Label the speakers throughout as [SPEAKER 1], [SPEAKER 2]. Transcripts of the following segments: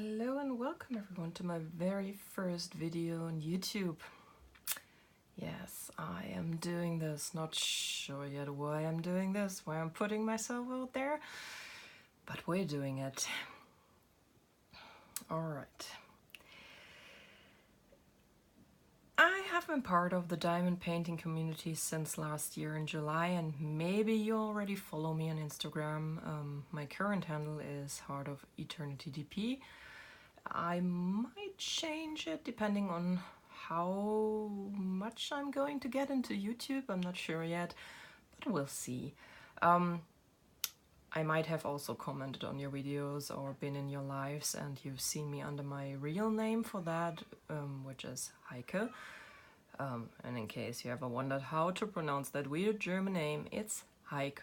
[SPEAKER 1] Hello and welcome everyone to my very first video on YouTube. Yes, I am doing this, not sure yet why I'm doing this, why I'm putting myself out there, but we're doing it. Alright. I have been part of the diamond painting community since last year in July, and maybe you already follow me on Instagram. My current handle is Heart of Eternity DP. I might change it depending on how much I'm going to get into YouTube. I'm not sure yet, but we'll see. I might have also commented on your videos or been in your lives and you've seen me under my real name for that, which is Heike. And in case you ever wondered how to pronounce that weird German name, it's Heike.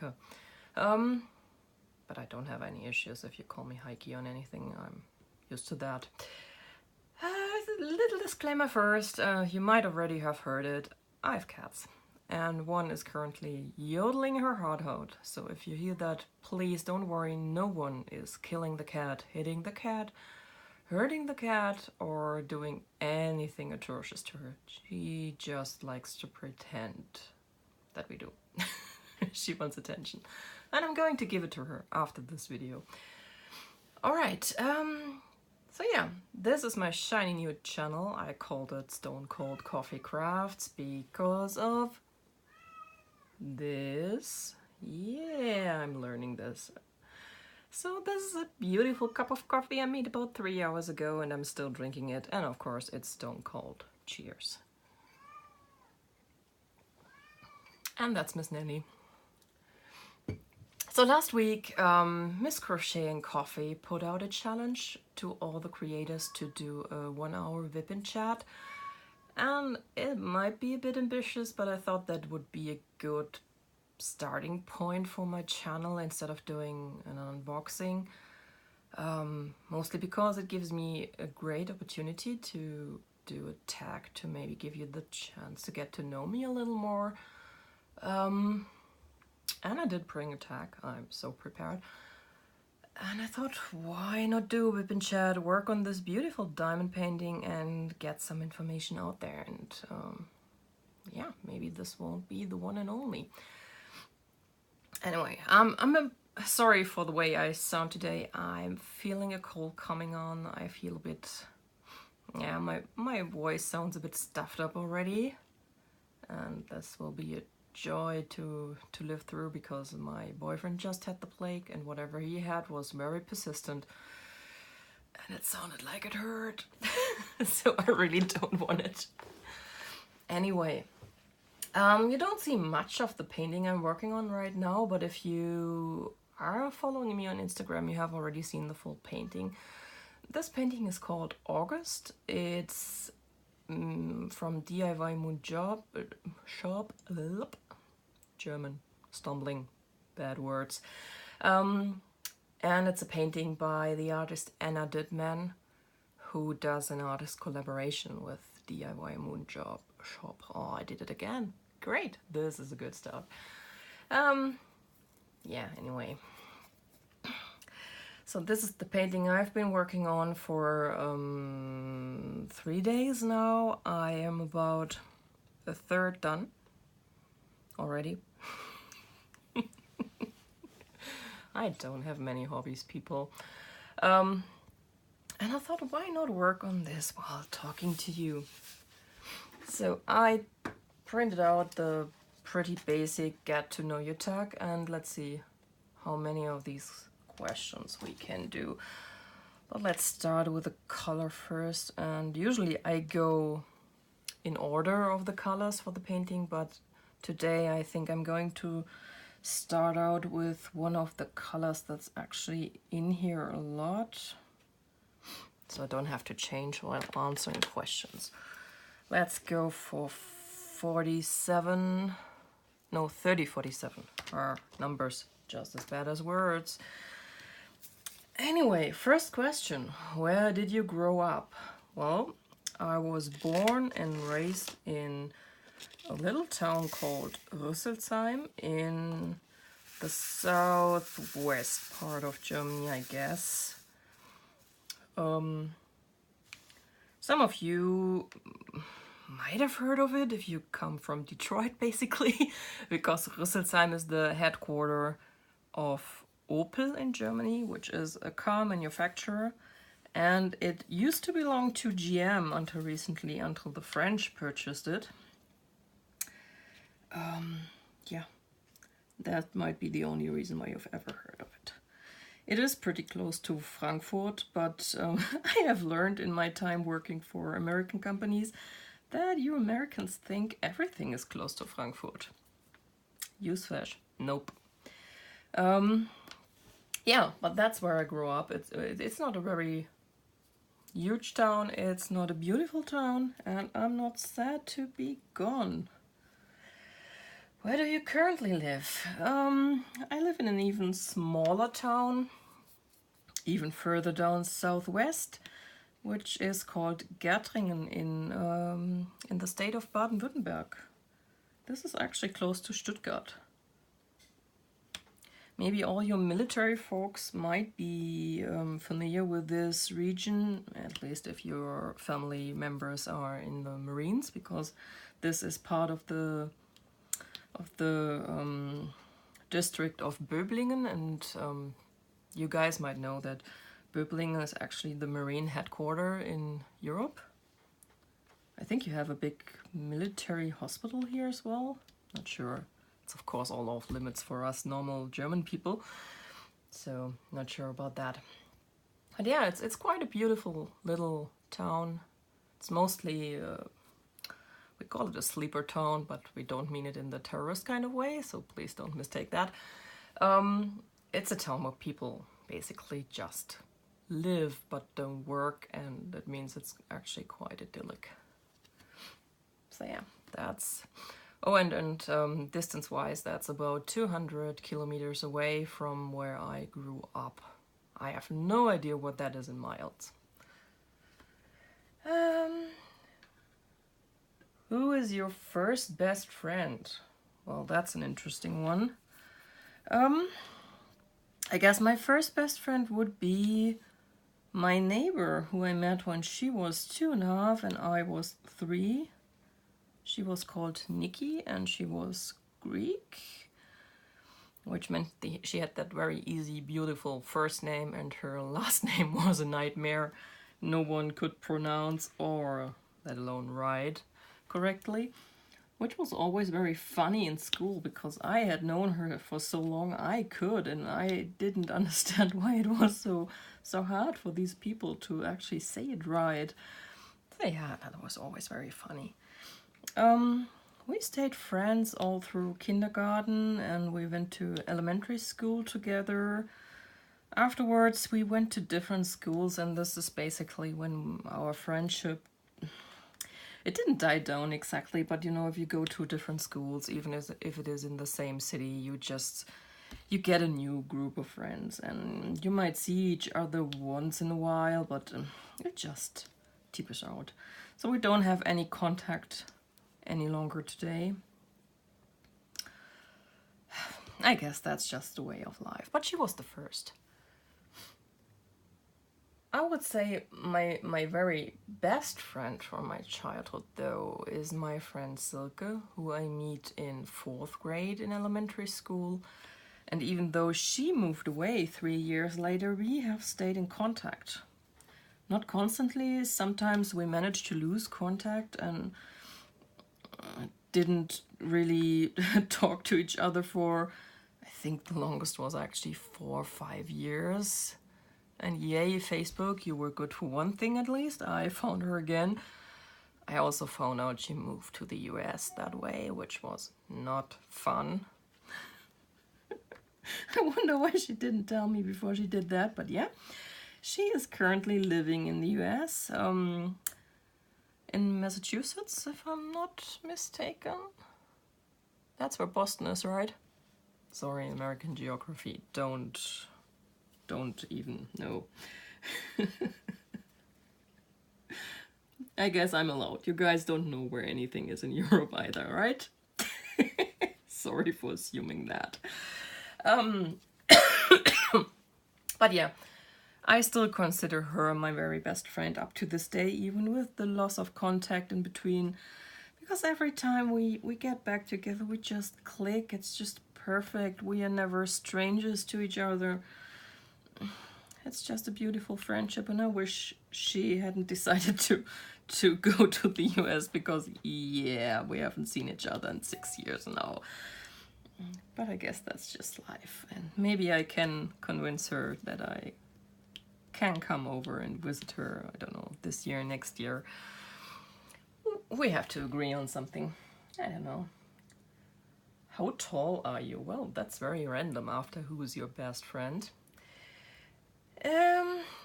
[SPEAKER 1] But I don't have any issues if you call me Heike on anything. I'm used to that. A little disclaimer first, you might already have heard it. I have cats, and one is currently yodeling her heart out. So if you hear that, please don't worry, no one is killing the cat, hitting the cat, hurting the cat, or doing anything atrocious to her. She just likes to pretend that we do. She wants attention, and I'm going to give it to her after this video. Alright, so yeah, this is my shiny new channel. I called it Stone Cold Coffee Crafts because of this. Yeah, I'm learning this. So this is a beautiful cup of coffee I made about 3 hours ago and I'm still drinking it. And of course it's stone cold. Cheers. And that's Miss Nanny. So last week, Miss Crochet and Coffee put out a challenge to all the creators to do a 1-hour WIP Chat. And it might be a bit ambitious, but I thought that would be a good starting point for my channel instead of doing an unboxing. Mostly because it gives me a great opportunity to do a tag to maybe give you the chance to get to know me a little more. And I did bring a tag, I'm so prepared. And I thought, why not do a WIP Chat, work on this beautiful diamond painting and get some information out there. And yeah, maybe this won't be the one and only. Anyway, I'm sorry for the way I sound today. I'm feeling a cold coming on. I feel a bit, yeah, my voice sounds a bit stuffed up already. And this will be a joy to live through because my boyfriend just had the plague and whatever he had was very persistent and it sounded like it hurt. So I really don't want it. Anyway, you don't see much of the painting I'm working on right now, but if you are following me on Instagram, you have already seen the full painting. This painting is called August. It's from DIYMoon Shop. German, stumbling, bad words. And it's a painting by the artist Anna Dittmann, who does an artist collaboration with DIYMoon Shop. Oh, I did it again. Great, this is a good start. Yeah, anyway. So this is the painting I've been working on for 3 days now. I am about a third done already. I don't have many hobbies, people. And I thought, why not work on this while talking to you? So I printed out the pretty basic get to know you tag, and let's see how many of these questions we can do. But let's start with the color first, and usually I go in order of the colors for the painting, but today I think I'm going to start out with one of the colors that's actually in here a lot, so I don't have to change while answering questions. Let's go for 3047. Are numbers just as bad as words. Anyway, first question, where did you grow up? Well, I was born and raised in a little town called Rüsselsheim in the southwest part of Germany, I guess. Some of you might have heard of it if you come from Detroit, basically, because Rüsselsheim is the headquarter of Opel in Germany, which is a car manufacturer, and it used to belong to GM until recently, until the French purchased it. Yeah, that might be the only reason why you've ever heard of it. It is pretty close to Frankfurt, but I have learned in my time working for American companies that you Americans think everything is close to Frankfurt. Newsflash, nope. Yeah, but that's where I grew up. It's not a very huge town, it's not a beautiful town, and I'm not sad to be gone. Where do you currently live? I live in an even smaller town, even further down southwest, which is called Gärtringen in the state of Baden-Württemberg. This is actually close to Stuttgart. Maybe all your military folks might be familiar with this region, at least if your family members are in the Marines, because this is part of the district of Böblingen, and you guys might know that Böblingen is actually the Marine headquarter in Europe. I think you have a big military hospital here as well. Not sure. It's of course all off limits for us normal German people, so not sure about that. But yeah, it's quite a beautiful little town. It's mostly we call it a sleeper town, but we don't mean it in the terrorist kind of way, so please don't mistake that. It's a town where people basically just live but don't work, and that means it's actually quite idyllic. So yeah, that's... Oh, and distance-wise, that's about 200 kilometers away from where I grew up. I have no idea what that is in miles. Who is your first best friend? Well, that's an interesting one. I guess my first best friend would be my neighbor, who I met when she was 2.5 and I was 3. She was called Nikki and she was Greek, which meant she had that very easy, beautiful first name, and her last name was a nightmare. No one could pronounce or let alone write correctly, which was always very funny in school because I had known her for so long I could, and I didn't understand why it was so hard for these people to actually say it right. So yeah, that was always very funny. We stayed friends all through kindergarten, and we went to elementary school together. Afterwards, we went to different schools, and this is basically when our friendship... It didn't die down exactly, but you know, if you go to different schools, even if it is in the same city, you get a new group of friends, and you might see each other once in a while, but it just tapers out. So we don't have any contact any longer today. I guess that's just the way of life, but she was the first. I would say my very best friend from my childhood, though, is my friend Silke, who I meet in 4th grade in elementary school. And even though she moved away 3 years later, we have stayed in contact. Not constantly, sometimes we managed to lose contact and didn't really talk to each other for, I think the longest was actually 4 or 5 years. And yay, Facebook, you were good for one thing at least. I found her again. I also found out she moved to the US that way, which was not fun. I wonder why she didn't tell me before she did that, but yeah. She is currently living in the US, in Massachusetts, if I'm not mistaken. That's where Boston is, right? Sorry, American geography, don't even know. I guess I'm allowed. You guys don't know where anything is in Europe either, right? Sorry for assuming that. But yeah, I still consider her my very best friend up to this day, even with the loss of contact in between. Because every time we get back together, we just click. It's just perfect. We are never strangers to each other. It's just a beautiful friendship, and I wish she hadn't decided to go to the US, because yeah, we haven't seen each other in 6 years now. But I guess that's just life, and maybe I can convince her that I can come over and visit her, I don't know, this year, next year. We have to agree on something. I don't know. How tall are you? Well, that's very random after who is your best friend.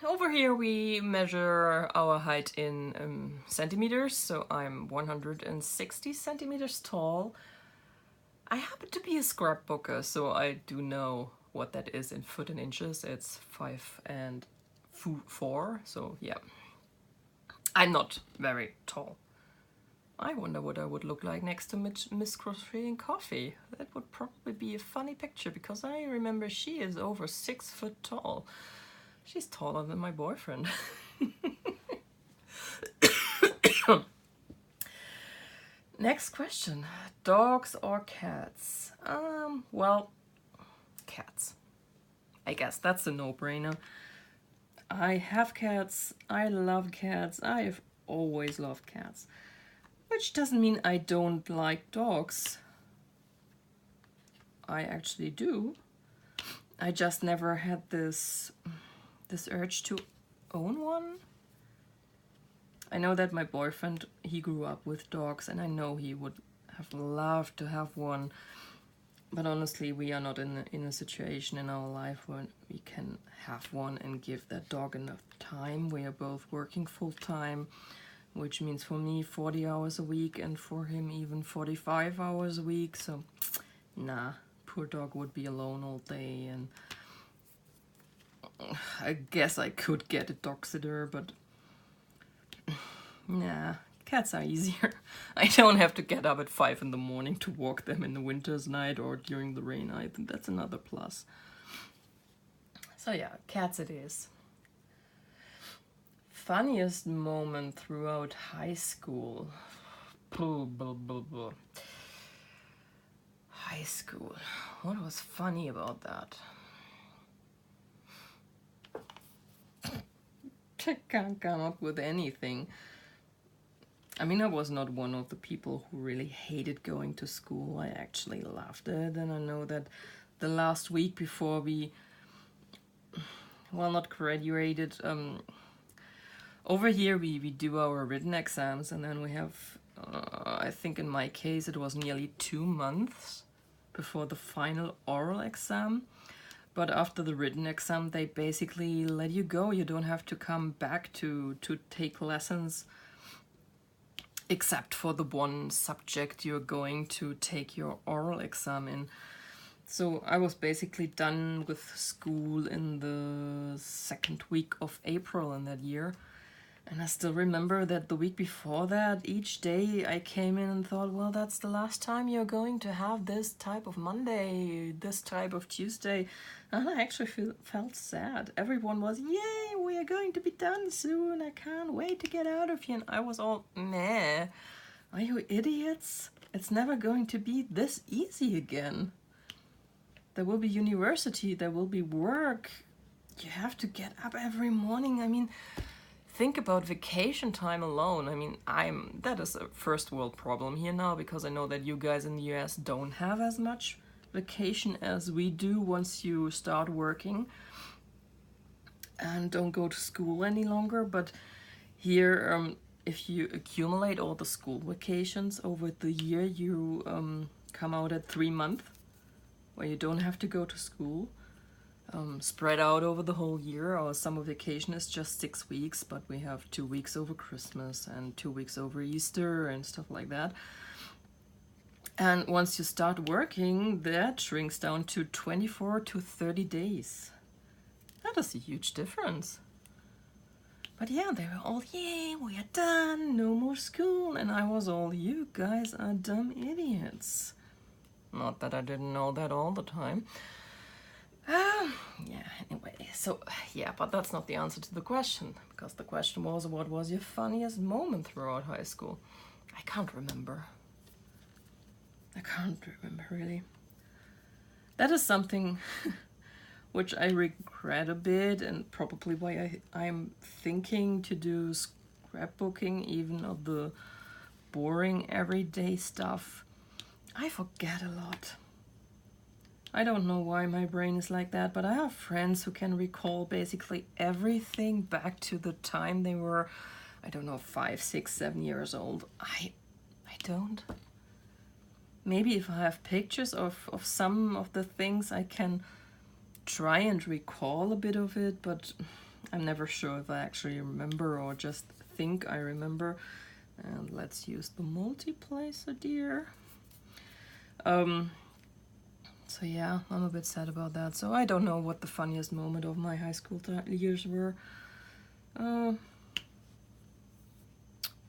[SPEAKER 1] Over here we measure our height in centimeters, so I'm 160 centimeters tall. I happen to be a scrapbooker, so I do know what that is in foot and inches. It's 5 and 4, so yeah. I'm not very tall. I wonder what I would look like next to Miss Crochet and Coffee. That would probably be a funny picture, because I remember she is over 6 foot tall. She's taller than my boyfriend. Next question. Dogs or cats? Well, cats. I guess that's a no-brainer. I have cats. I love cats. I have always loved cats. Which doesn't mean I don't like dogs. I actually do. I just never had this urge to own one. I know that my boyfriend, he grew up with dogs, and I know he would have loved to have one. But honestly, we are not in a situation in our life where we can have one and give that dog enough time. We are both working full time, which means for me 40 hours a week, and for him even 45 hours a week. So nah, poor dog would be alone all day, and I guess I could get a dog sitter, but nah, cats are easier. I don't have to get up at 5 in the morning to walk them in the winter's night or during the rain. I think that's another plus. So yeah, cats it is. Funniest moment throughout high school. High school. What was funny about that? I can't come up with anything. I mean, I was not one of the people who really hated going to school. I actually loved it, and I know that the last week before we, well, not graduated, over here we do our written exams, and then we have, I think in my case it was nearly 2 months before the final oral exam. But after the written exam, they basically let you go. You don't have to come back to take lessons, except for the one subject you're going to take your oral exam in. So I was basically done with school in the 2nd week of April in that year. And I still remember that the week before that, each day I came in and thought, well, that's the last time you're going to have this type of Monday, this type of Tuesday. And I actually felt sad. Everyone was, yay, we are going to be done soon. I can't wait to get out of here. And I was all, meh, are you idiots? It's never going to be this easy again. There will be university, there will be work. You have to get up every morning. I mean, think about vacation time alone. I mean, that is a first world problem here now, because I know that you guys in the US don't have as much vacation as we do once you start working and don't go to school any longer. But here, if you accumulate all the school vacations over the year, you come out at 3 months where you don't have to go to school. Spread out over the whole year. Our summer vacation is just 6 weeks, but we have 2 weeks over Christmas and 2 weeks over Easter and stuff like that. And once you start working, that shrinks down to 24 to 30 days. That is a huge difference. But yeah, they were all, yay, we are done, no more school. And I was all, you guys are dumb idiots. Not that I didn't know that all the time. Yeah, anyway, so yeah, but that's not the answer to the question, because the question was, what was your funniest moment throughout high school? I can't remember. I can't remember, really. That is something which I regret a bit, and probably why I'm thinking to do scrapbooking, even of the boring everyday stuff. I forget a lot. I don't know why my brain is like that, but I have friends who can recall basically everything back to the time they were, I don't know, 5, 6, 7 years old. I don't. Maybe if I have pictures of some of the things, I can try and recall a bit of it, but I'm never sure if I actually remember or just think I remember. And let's use the multiplacer, dear. So yeah, I'm a bit sad about that. So I don't know what the funniest moment of my high school years were.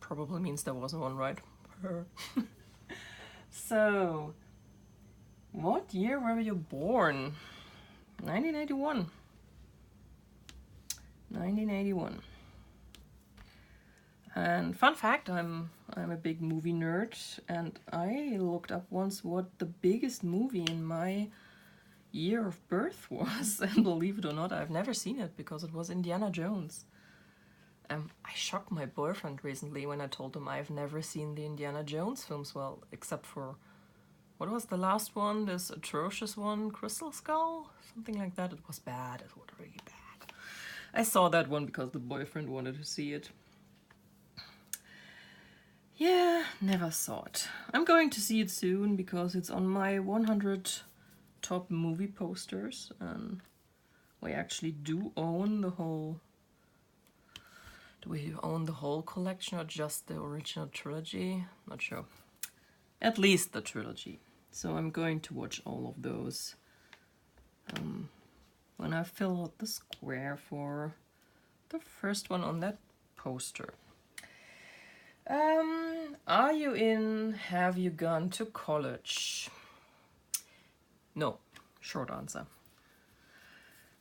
[SPEAKER 1] Probably means there wasn't one, right? So, what year were you born? 1981. 1981. And fun fact, I'm a big movie nerd, and I looked up once what the biggest movie in my year of birth was, and believe it or not, I've never seen it because it was Indiana Jones. I shocked my boyfriend recently when I told him I've never seen the Indiana Jones films, well, except for, what was the last one, this atrocious one, Crystal Skull? Something like that. It was bad, it was really bad. I saw that one because the boyfriend wanted to see it. Yeah, never saw it. I'm going to see it soon because it's on my 100 top movie posters, and we actually do own the whole... Do we own the whole collection or just the original trilogy? Not sure. At least the trilogy. So I'm going to watch all of those when I fill out the square for the first one on that poster. Are you in? Have you gone to college? No. Short answer.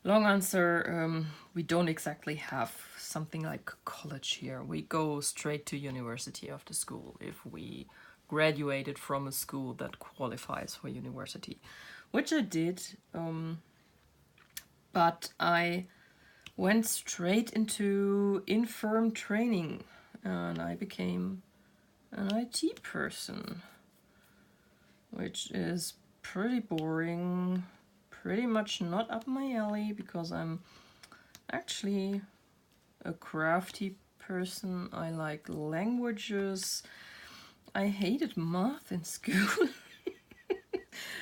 [SPEAKER 1] Long answer, we don't exactly have something like college here. We go straight to university after school if we graduated from a school that qualifies for university, which I did, but I went straight into infirm training and I became an IT person, which is pretty boring. Pretty much not up my alley because I'm actually a crafty person. I like languages. I hated math in school.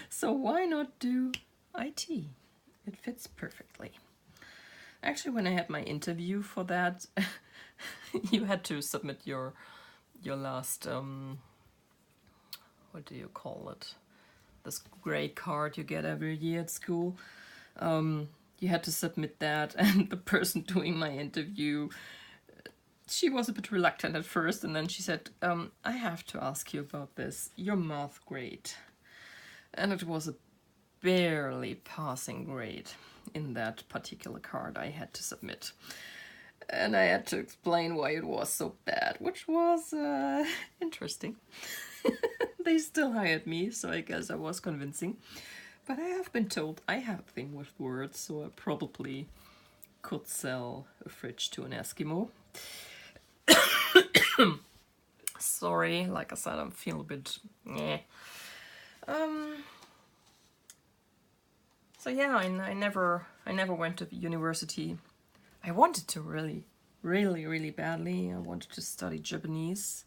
[SPEAKER 1] So why not do IT? It fits perfectly. Actually, when I had my interview for that, you had to submit your last, what do you call it? This grade card you get every year at school. You had to submit that, and the person doing my interview, she was a bit reluctant at first, and then she said, I have to ask you about this, your math grade. And it was a barely passing grade in that particular card I had to submit. And I had to explain why it was so bad, which was interesting. They still hired me, so I guess I was convincing. But I have been told I have a thing with words, so I probably could sell a fridge to an Eskimo. Sorry, like I said, I'm feeling a bit... So yeah, I never went to university. I wanted to really badly. I wanted to study Japanese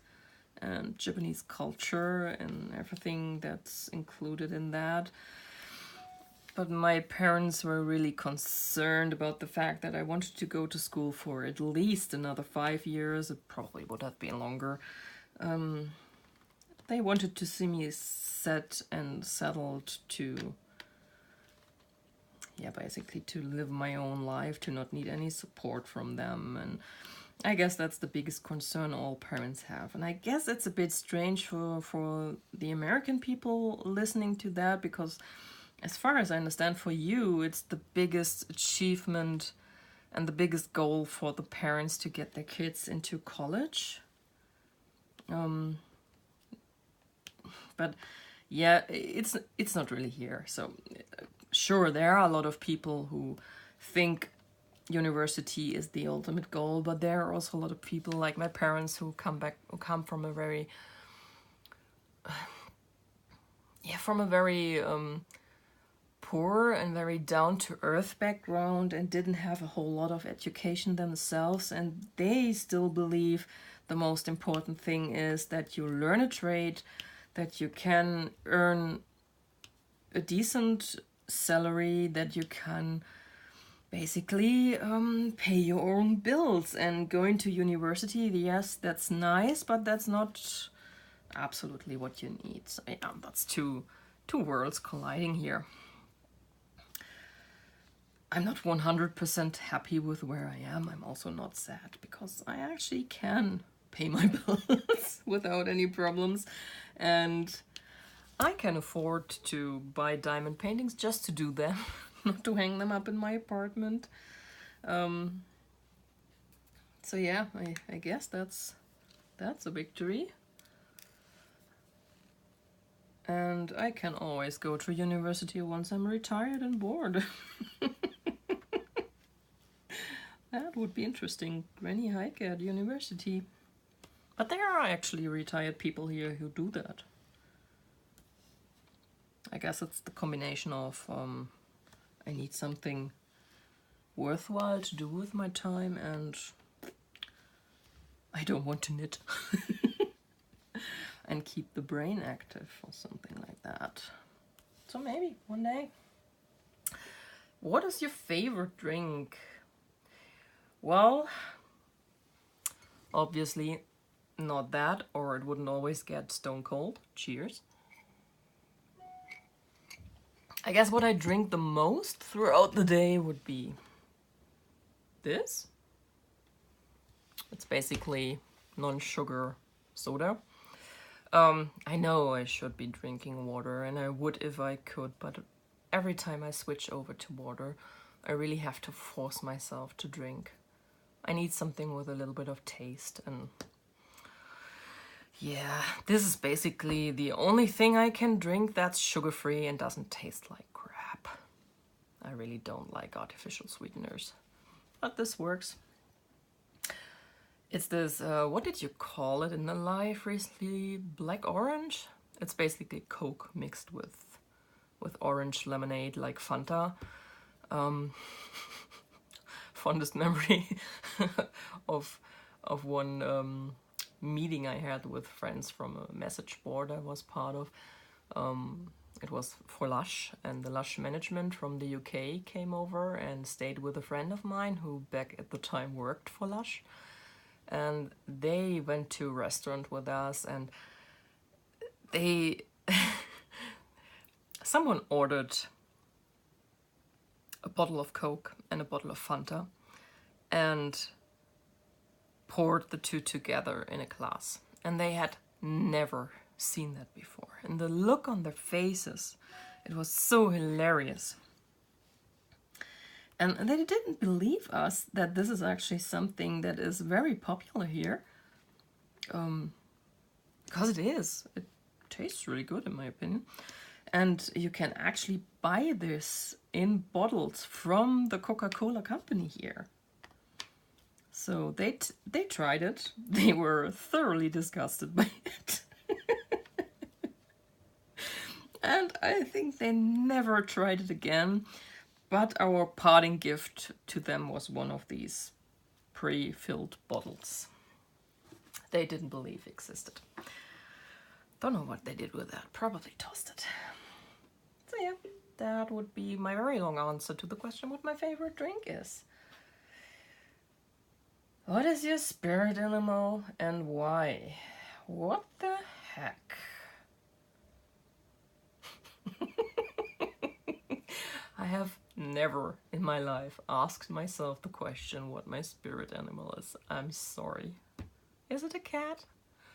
[SPEAKER 1] and Japanese culture and everything that's included in that. But my parents were really concerned about the fact that I wanted to go to school for at least another 5 years. It probably would have been longer. They wanted to see me set and settled to, yeah, basically to live my own life, to not need any support from them. And I guess that's the biggest concern all parents have. And I guess it's a bit strange for the American people listening to that, because as far as I understand, for you, it's the biggest achievement and the biggest goal for the parents to get their kids into college. But yeah, it's not really here. So sure, there are a lot of people who think university is the ultimate goal, but there are also a lot of people like my parents who come from a very poor and very down-to-earth background and didn't have a whole lot of education themselves, and they still believe the most important thing is that you learn a trade, that you can earn a decent salary, that you can basically pay your own bills. And going to university, yes, that's nice, but that's not absolutely what you need. So yeah, that's two worlds colliding here. I'm not 100% happy with where I am. I'm also not sad because I actually can pay my bills without any problems, and I can afford to buy diamond paintings just to do them, not to hang them up in my apartment. So yeah, I guess that's a victory. And I can always go to university once I'm retired and bored. That would be interesting. Granny hike at university. But there are actually retired people here who do that. I guess it's the combination of I need something worthwhile to do with my time, and I don't want to knit. And keep the brain active or something like that. So maybe one day. What is your favorite drink? Well, obviously not that, or it wouldn't always get stone cold. Cheers. I guess what I drink the most throughout the day would be this. It's basically non-sugar soda. I know I should be drinking water, and I would if I could, but every time I switch over to water, I really have to force myself to drink. I need something with a little bit of taste, and yeah, this is basically the only thing I can drink that's sugar-free and doesn't taste like crap. I really don't like artificial sweeteners, but this works. It's this, what did you call it in the live recently? Black orange? It's basically Coke mixed with orange lemonade, like Fanta. Fondest memory of one meeting I had with friends from a message board I was part of. It was for Lush, and the Lush management from the UK came over and stayed with a friend of mine who back at the time worked for Lush. And they went to a restaurant with us, and someone ordered a bottle of Coke and a bottle of Fanta and poured the two together in a glass. And they had never seen that before. And the look on their faces, it was so hilarious. And they didn't believe us that this is actually something that is very popular here. Because it is. It tastes really good in my opinion. And you can actually buy this in bottles from the Coca-Cola company here. So they tried it. They were thoroughly disgusted by it. And I think they never tried it again. But our parting gift to them was one of these pre-filled bottles. They didn't believe existed. Don't know what they did with that. Probably tossed it. So yeah, that would be my very long answer to the question what my favorite drink is. What is your spirit animal and why? What the heck? I have never in my life asked myself the question what my spirit animal is. I'm sorry. Is it a cat?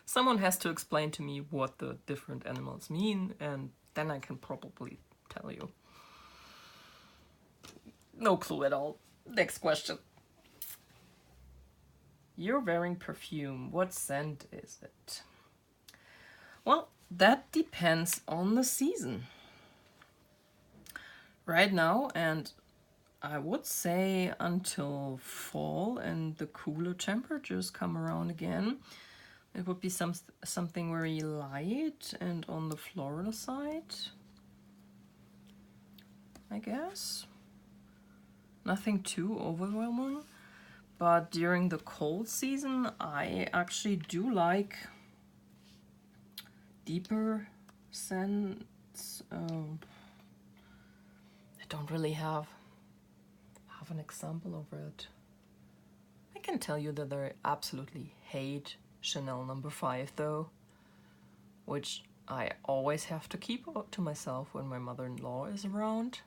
[SPEAKER 1] Someone has to explain to me what the different animals mean, and then I can probably tell you. No clue at all. Next question. You're wearing perfume. What scent is it? Well, that depends on the season. Right now, and I would say until fall and the cooler temperatures come around again, it would be something very light and on the floral side, I guess. Nothing too overwhelming. But during the cold season, I actually do like deeper scents. I don't really have an example of it. I can tell you that I absolutely hate Chanel No. 5 though, which I always have to keep to myself when my mother-in-law is around.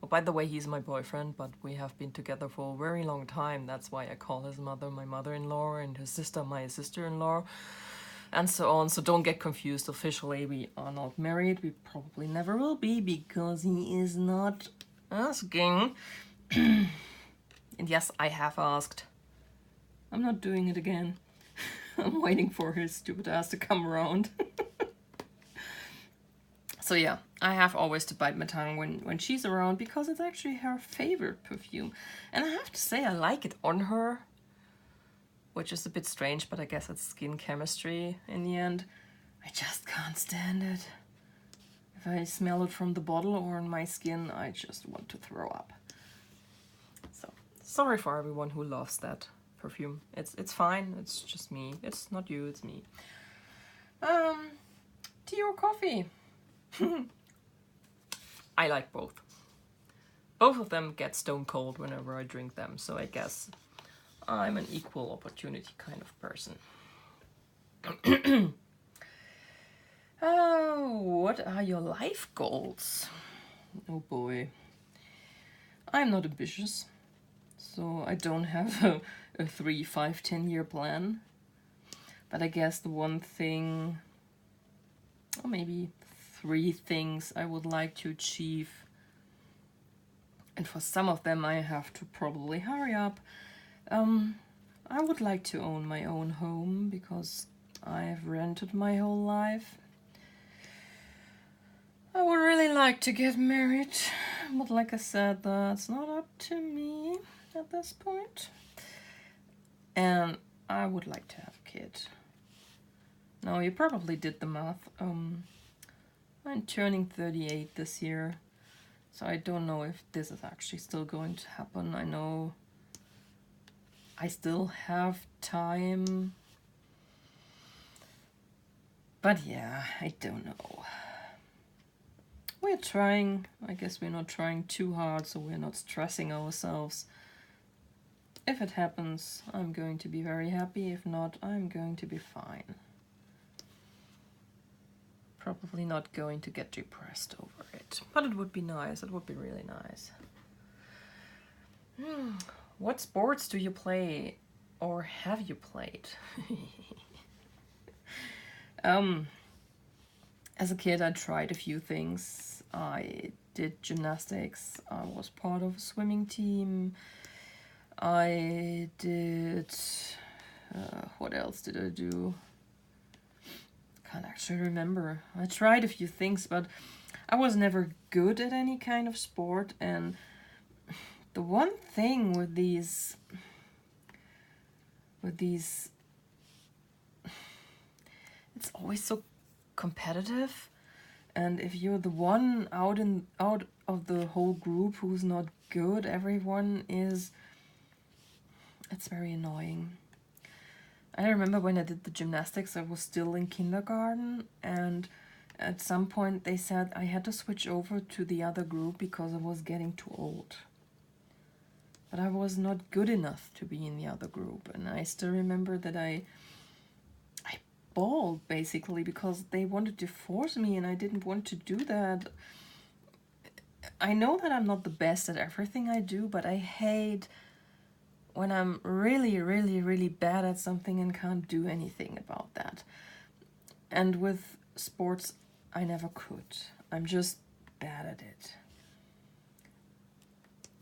[SPEAKER 1] Oh, by the way, he's my boyfriend, but we have been together for a very long time. That's why I call his mother my mother-in-law and his sister my sister-in-law, and so on. So don't get confused. Officially, we are not married. We probably never will be because he is not asking. And yes, I have asked. I'm not doing it again. I'm waiting for his stupid ass to come around. So yeah, I have always to bite my tongue when she's around because it's actually her favorite perfume. And I have to say I like it on her, which is a bit strange, but I guess it's skin chemistry in the end. I just can't stand it. If I smell it from the bottle or on my skin, I just want to throw up. So sorry for everyone who loves that perfume. It's fine, it's just me. It's not you, it's me. Tea or coffee? I like both. Both of them get stone cold whenever I drink them, so I guess I'm an equal opportunity kind of person. Oh, what are your life goals? Oh boy. I'm not ambitious, so I don't have a 3, 5, 10-year plan. But I guess the one thing, or maybe 3 things I would like to achieve, and for some of them I have to probably hurry up. I would like to own my own home because I've rented my whole life. I would really like to get married, but like I said, that's not up to me at this point. And I would like to have a kid. Now, you probably did the math. I'm turning 38 this year, so I don't know if this is actually still going to happen. I know I still have time, but yeah, I don't know. We're trying. I guess we're not trying too hard, so we're not stressing ourselves. If it happens, I'm going to be very happy. If not, I'm going to be fine. Probably not going to get depressed over it, but it would be nice. It would be really nice. What sports do you play or have you played? As a kid, I tried a few things. I did gymnastics. I was part of a swimming team. I did... what else did I do? Can't actually remember. I tried a few things, but I was never good at any kind of sport. And the one thing with these it's always so competitive, and if you're the one out of the whole group who's not good, everyone is. It's very annoying. I remember when I did the gymnastics, I was still in kindergarten, and at some point they said I had to switch over to the other group because I was getting too old. But I was not good enough to be in the other group, and I still remember that I bawled basically because they wanted to force me, and I didn't want to do that. I know that I'm not the best at everything I do, but I hate when I'm really, really, really bad at something and can't do anything about that. And with sports, I never could. I'm just bad at it.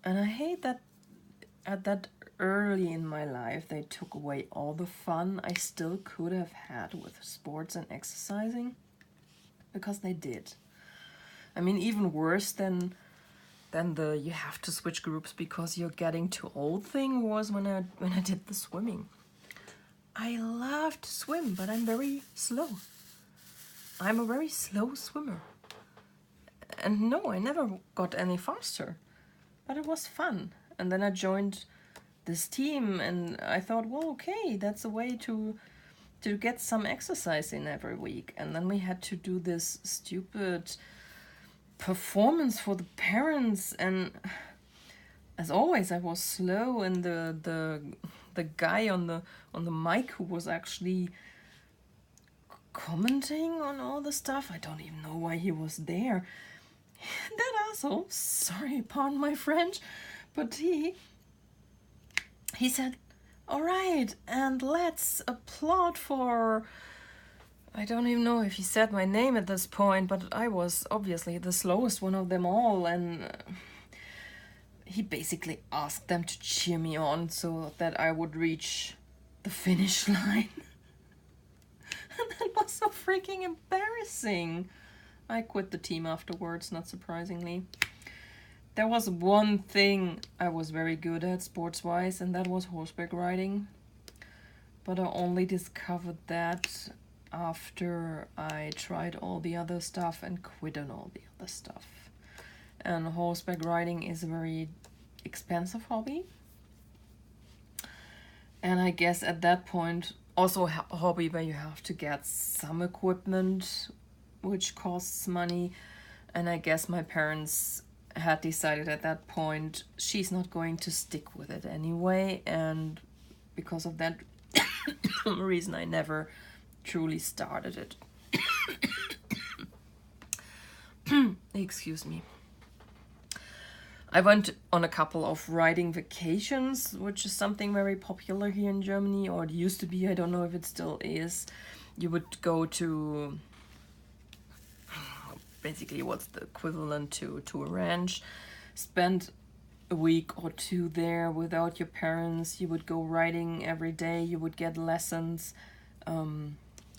[SPEAKER 1] And I hate that at that early in my life they took away all the fun I still could have had with sports and exercising, because they did. I mean, even worse than the you have to switch groups because you're getting too old thing was when I did the swimming. I love to swim, but I'm very slow. I'm a very slow swimmer. And no, I never got any faster. But it was fun. And then I joined this team and I thought, well, okay, that's a way to get some exercise in every week. And then we had to do this stupid performance for the parents, and as always I was slow, and the guy on the mic who was actually commenting on all the stuff, I don't even know why he was there. That asshole, sorry, pardon my French, but he said, all right, and let's applaud for, I don't even know if he said my name at this point, but I was obviously the slowest one of them all, and he basically asked them to cheer me on so that I would reach the finish line. And that was so freaking embarrassing. I quit the team afterwards, not surprisingly. There was one thing I was very good at sports-wise, and that was horseback riding. But I only discovered that after I tried all the other stuff and quit on all the other stuff. And horseback riding is a very expensive hobby. And I guess at that point, also a hobby where you have to get some equipment, which costs money. And I guess my parents had decided at that point she's not going to stick with it anyway, and because of that reason I never truly started it. Excuse me. I went on a couple of riding vacations, which is something very popular here in Germany, or it used to be, I don't know if it still is. You would go to, basically what's the equivalent to a ranch, spend a week or two there without your parents. You would go riding every day, you would get lessons.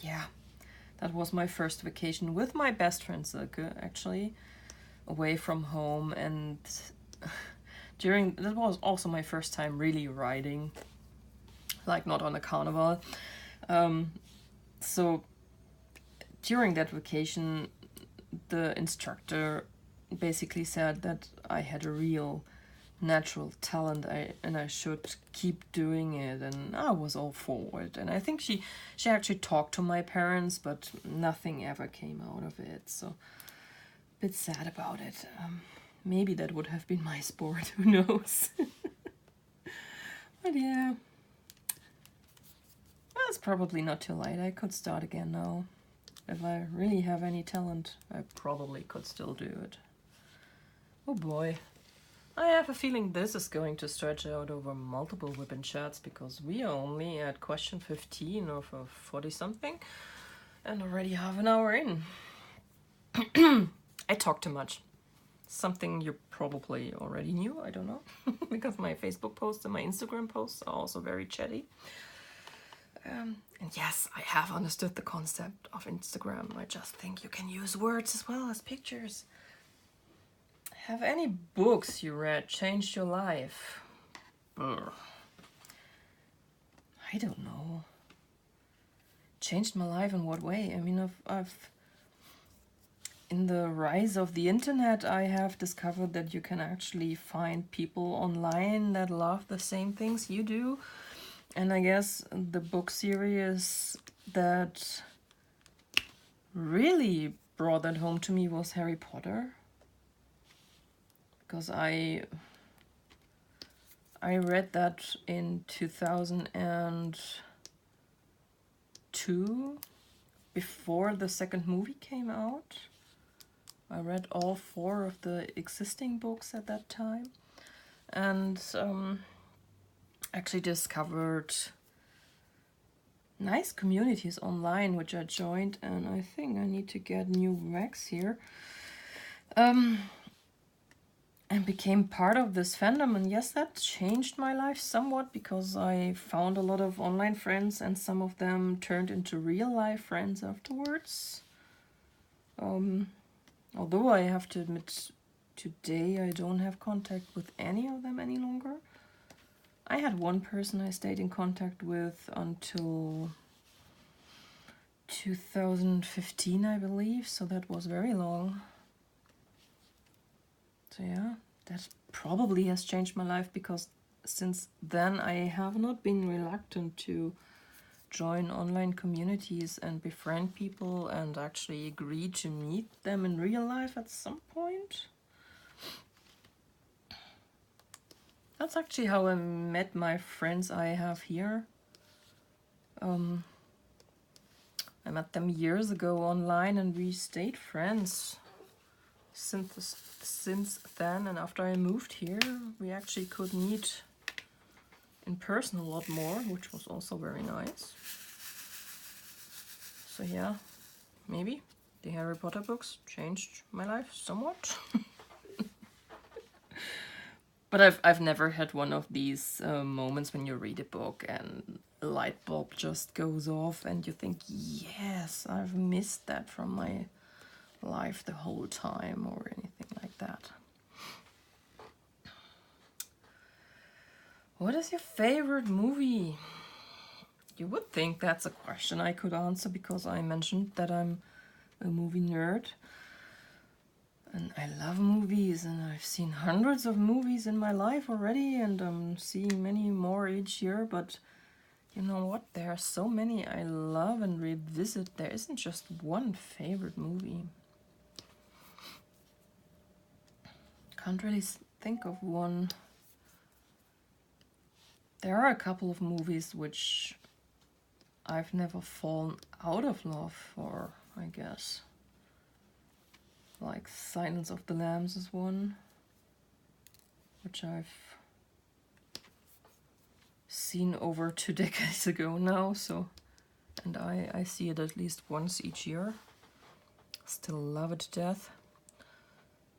[SPEAKER 1] Yeah, that was my first vacation with my best friend Silke, actually, away from home. And that was also my first time really riding, like not on a carnival. So during that vacation, the instructor basically said that I had a real natural talent, and I should keep doing it, and I was all for it. And I think she actually talked to my parents, but nothing ever came out of it, so a bit sad about it. Maybe that would have been my sport, who knows. But yeah, well, it's probably not too late. I could start again now. If I really have any talent, I probably could still do it. Oh boy. I have a feeling this is going to stretch out over multiple WIP chats, because we are only at question 15 of a 40-something and already half an hour in. I talk too much. Something you probably already knew, I don't know, because my Facebook posts and my Instagram posts are also very chatty. And yes, I have understood the concept of Instagram. I just think you can use words as well as pictures. Have any books you read changed your life? Brr. I don't know. Changed my life in what way? I mean, I've in the rise of the internet, I have discovered that you can actually find people online that love the same things you do. And I guess the book series that really brought that home to me was Harry Potter. Because I read that in 2002, before the second movie came out. I read all 4 of the existing books at that time, and actually discovered nice communities online which I joined, and I think I need to get new racks here. and became part of this fandom. And yes, that changed my life somewhat because I found a lot of online friends and some of them turned into real life friends afterwards. Although I have to admit, today I don't have contact with any of them any longer. I had one person I stayed in contact with until 2015, I believe, so that was very long. So yeah, that probably has changed my life because since then I have not been reluctant to join online communities and befriend people and actually agree to meet them in real life at some point. That's actually how I met my friends I have here. I met them years ago online and we stayed friends since then, and after I moved here we actually could meet in person a lot more, which was also very nice. So yeah, maybe the Harry Potter books changed my life somewhat. But I've never had one of these moments when you read a book and a light bulb just goes off and you think, yes, I've missed that from my life the whole time or anything like that. What is your favorite movie? You would think that's a question I could answer because I mentioned that I'm a movie nerd. And I love movies and I've seen hundreds of movies in my life already and I'm seeing many more each year, but you know what? There are so many I love and revisit. There isn't just one favorite movie. Can't really think of one. There are a couple of movies which I've never fallen out of love for, I guess. Like Silence of the Lambs is one, which I've seen over 2 decades ago now, so, and I see it at least once each year. Still love it to death.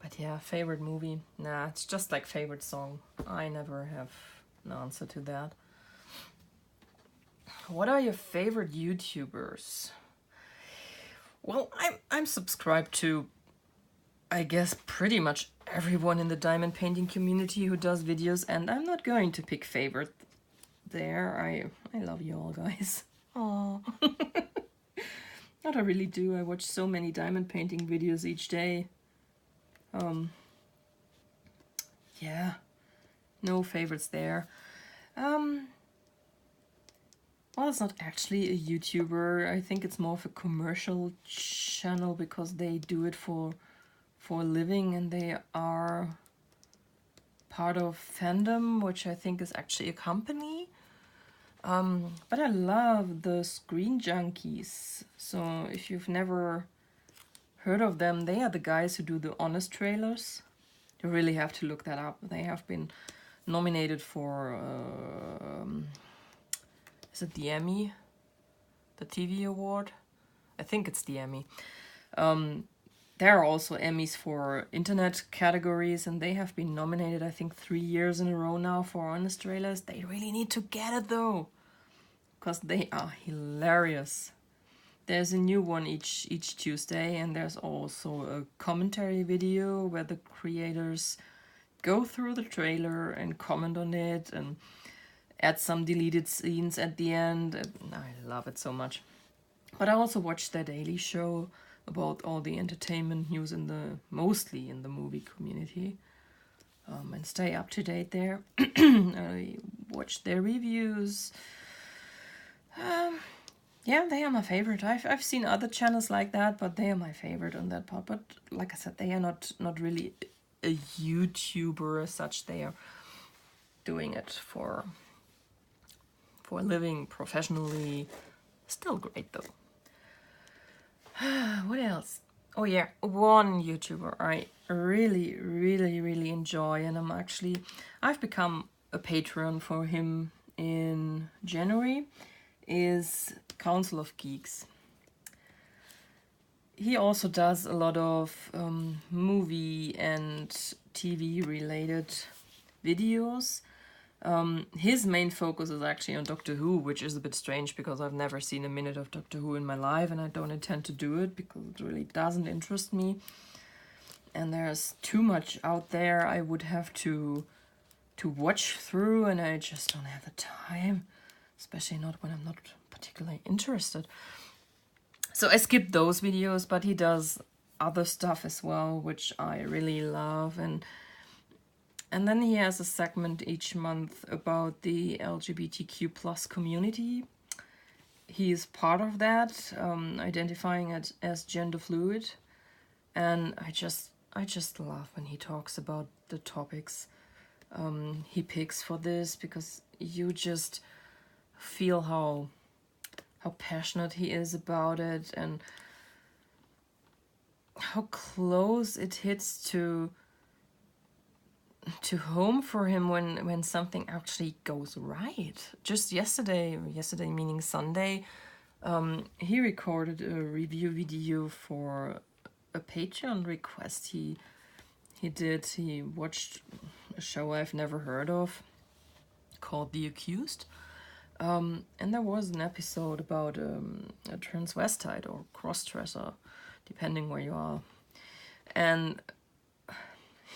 [SPEAKER 1] But yeah, favorite movie? Nah, it's just like favorite song. I never have an answer to that. What are your favorite YouTubers? Well, I'm subscribed to, I guess, pretty much everyone in the diamond painting community who does videos, and I'm not going to pick favorite there. I love you all, guys. Aww. What I really do, I watch so many diamond painting videos each day. Yeah, no favorites there. Well, it's not actually a YouTuber. I think it's more of a commercial channel because they do it for a living and they are part of fandom, which I think is actually a company. But I love the Screen Junkies. So if you've never heard of them, they are the guys who do the Honest trailers. You really have to look that up. They have been nominated for, is it the Emmy? The TV award? I think it's the Emmy. There are also Emmys for internet categories, and they have been nominated, I think, 3 years in a row now for Honest trailers. They really need to get it, though, because they are hilarious. There's a new one each Tuesday, and there's also a commentary video where the creators go through the trailer and comment on it and add some deleted scenes at the end. I love it so much. But I also watch their daily show about all the entertainment news mostly in the movie community, and stay up to date there. I watch their reviews. Yeah, they are my favorite. I've seen other channels like that, but they are my favorite on that part. But like I said, they are not really a YouTuber as such. They are doing it for a living, professionally. Still great though. What else? Oh yeah, one YouTuber I really enjoy, and I've become a patron for him in January, is Council of Geeks. he also does a lot of movie and TV related videos. His main focus is actually on Doctor Who, which is a bit strange because I've never seen a minute of Doctor Who in my life, and I don't intend to do it because it really doesn't interest me. And there's too much out there I would have to watch through, and I just don't have the time, especially not when I'm not particularly interested. So I skipped those videos, but he does other stuff as well, which I really love. And then he has a segment each month about the LGBTQ plus community. He is part of that, identifying it as genderfluid. And I just love when he talks about the topics he picks for this, because you just feel how passionate he is about it, and how close it hits to home for him when something actually goes right. Just yesterday meaning Sunday, he recorded a review video for a Patreon request he did. He watched a show I've never heard of called The Accused, and there was an episode about a transvestite or cross-dresser, depending where you are, and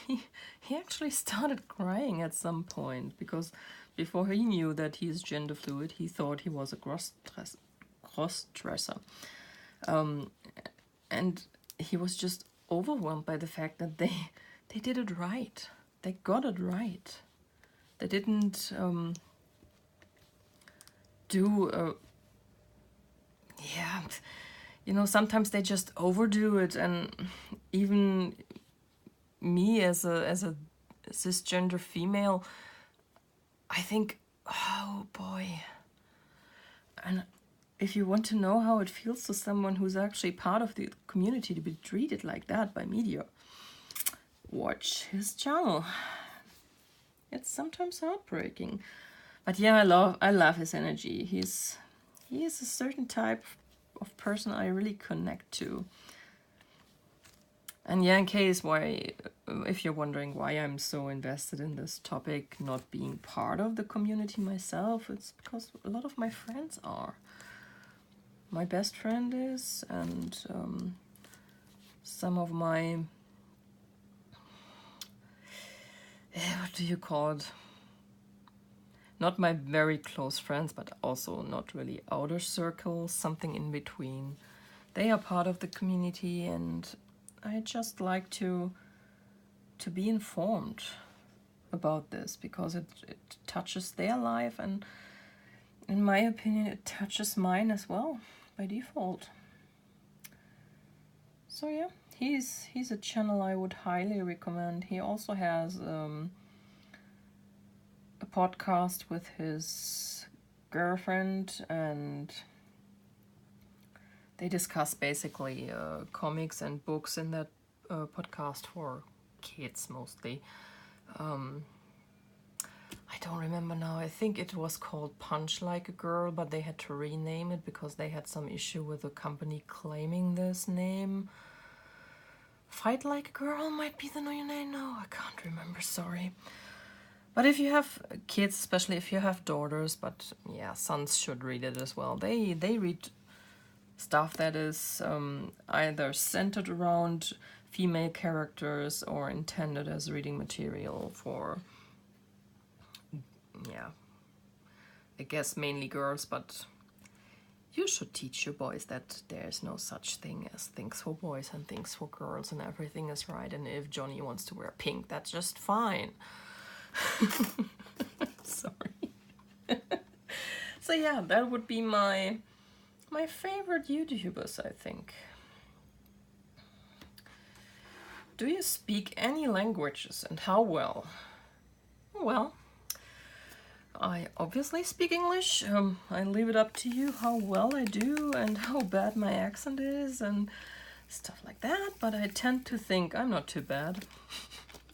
[SPEAKER 1] he actually started crying at some point, because before he knew that he's gender fluid, he thought he was a cross-dresser, and he was just overwhelmed by the fact that they did it right. They got it right. They didn't do sometimes they just overdo it, and even me as a cisgender female, I think, oh boy. And if you want to know how it feels to someone who's actually part of the community to be treated like that by media, watch his channel. It's sometimes heartbreaking. But yeah, I love his energy. He is a certain type of person I really connect to. And Yankee is why, if you're wondering why I'm so invested in this topic, not being part of the community myself, it's because a lot of my friends are. My best friend is, and some of my, what do you call it? Not my very close friends, but also not really outer circle, something in between. They are part of the community, and I just like to be informed about this, because it touches their life, and in my opinion it touches mine as well by default. So yeah, he's a channel I would highly recommend. He also has a podcast with his girlfriend, and they discuss basically comics and books in that podcast for kids mostly. I don't remember now. I think it was called Punch Like a Girl, but they had to rename it because they had some issue with the company claiming this name. Fight Like a Girl might be the new name. No, I can't remember, sorry. But if you have kids, especially if you have daughters, but yeah, sons should read it as well. They read stuff that is either centered around female characters or intended as reading material for, yeah, I guess mainly girls, but you should teach your boys that there's no such thing as things for boys and things for girls, and everything is right, and if Johnny wants to wear pink, that's just fine. Sorry. So yeah, that would be my favorite YouTubers, I think. Do you speak any languages, and how well? Well, I obviously speak English. I leave it up to you how well I do and how bad my accent is and stuff like that, but I tend to think I'm not too bad.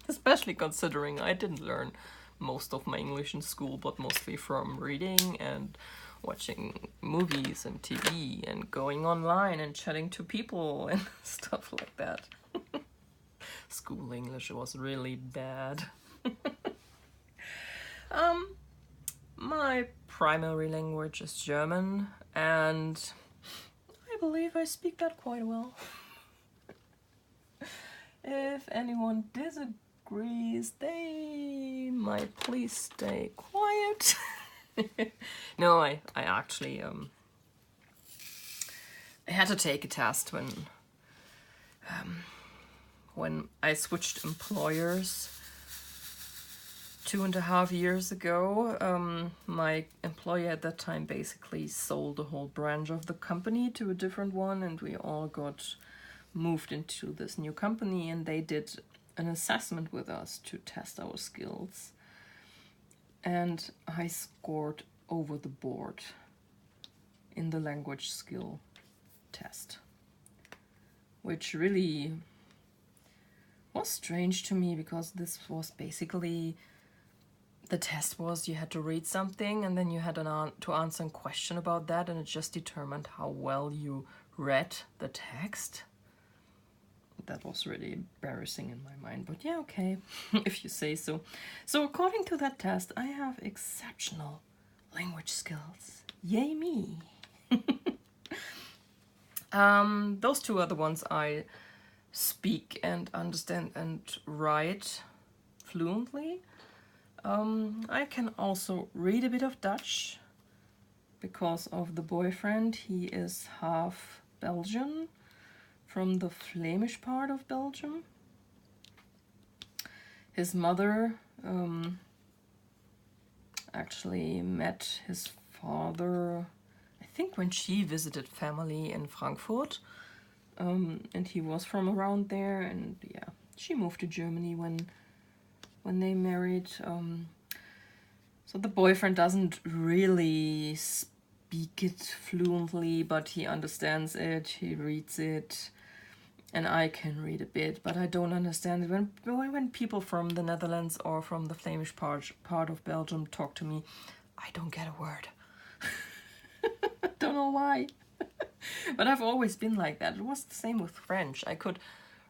[SPEAKER 1] Especially considering I didn't learn most of my English in school, but mostly from reading and watching movies and TV and going online and chatting to people and stuff like that. School English was really bad. My primary language is German, and I believe I speak that quite well. If anyone disagrees, they might please stay quiet. No, I actually I had to take a test when I switched employers 2.5 years ago. My employer at that time basically sold the whole branch of the company to a different one, and we all got moved into this new company, and they did an assessment with us to test our skills. And I scored over the board in the language skill test, which really was strange to me, because this was basically, the test was you had to read something and then you had to answer a question about that, and it just determined how well you read the text. That was really embarrassing in my mind, but yeah, okay, if you say so. So according to that test, I have exceptional language skills. Yay me! Those two are the ones I speak and understand and write fluently. I can also read a bit of Dutch because of the boyfriend. He is half Belgian, from the Flemish part of Belgium. His mother actually met his father, I think, when she visited family in Frankfurt, and he was from around there, and yeah, she moved to Germany when they married. So the boyfriend doesn't really speak it fluently, but he understands it, he reads it, and I can read a bit, but I don't understand it. When people from the Netherlands or from the Flemish part of Belgium talk to me, I don't get a word. Don't know why. But I've always been like that. It was the same with French. I could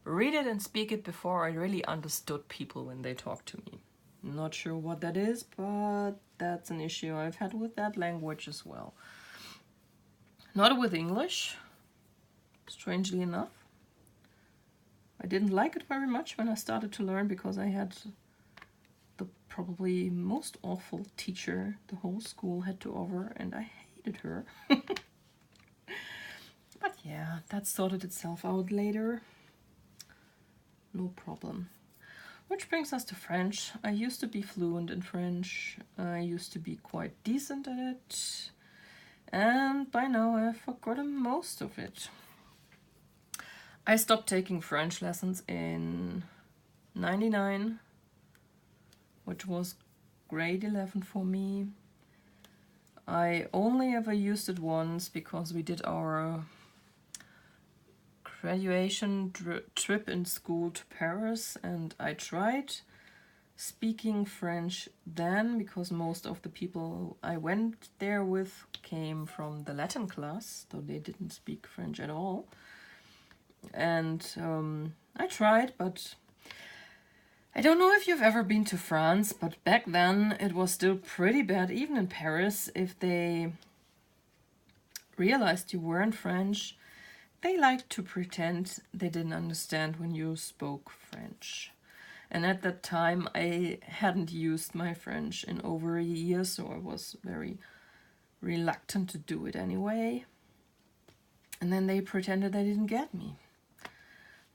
[SPEAKER 1] read it and speak it before I really understood people when they talk to me. Not sure what that is, but that's an issue I've had with that language as well. Not with English, strangely enough. I didn't like it very much when I started to learn, because I had the probably most awful teacher the whole school had to offer, and I hated her. But yeah, that sorted itself out later. No problem. Which brings us to French. I used to be fluent in French. I used to be quite decent at it. And by now I've forgotten most of it. I stopped taking French lessons in '99, which was grade 11 for me. I only ever used it once because we did our graduation trip in school to Paris, and I tried speaking French then, because most of the people I went there with came from the Latin class, so they didn't speak French at all. And I tried, but I don't know if you've ever been to France, but back then it was still pretty bad, even in Paris. If they realized you weren't French, they liked to pretend they didn't understand when you spoke French. And at that time I hadn't used my French in over a year, so I was very reluctant to do it anyway. And then they pretended they didn't get me,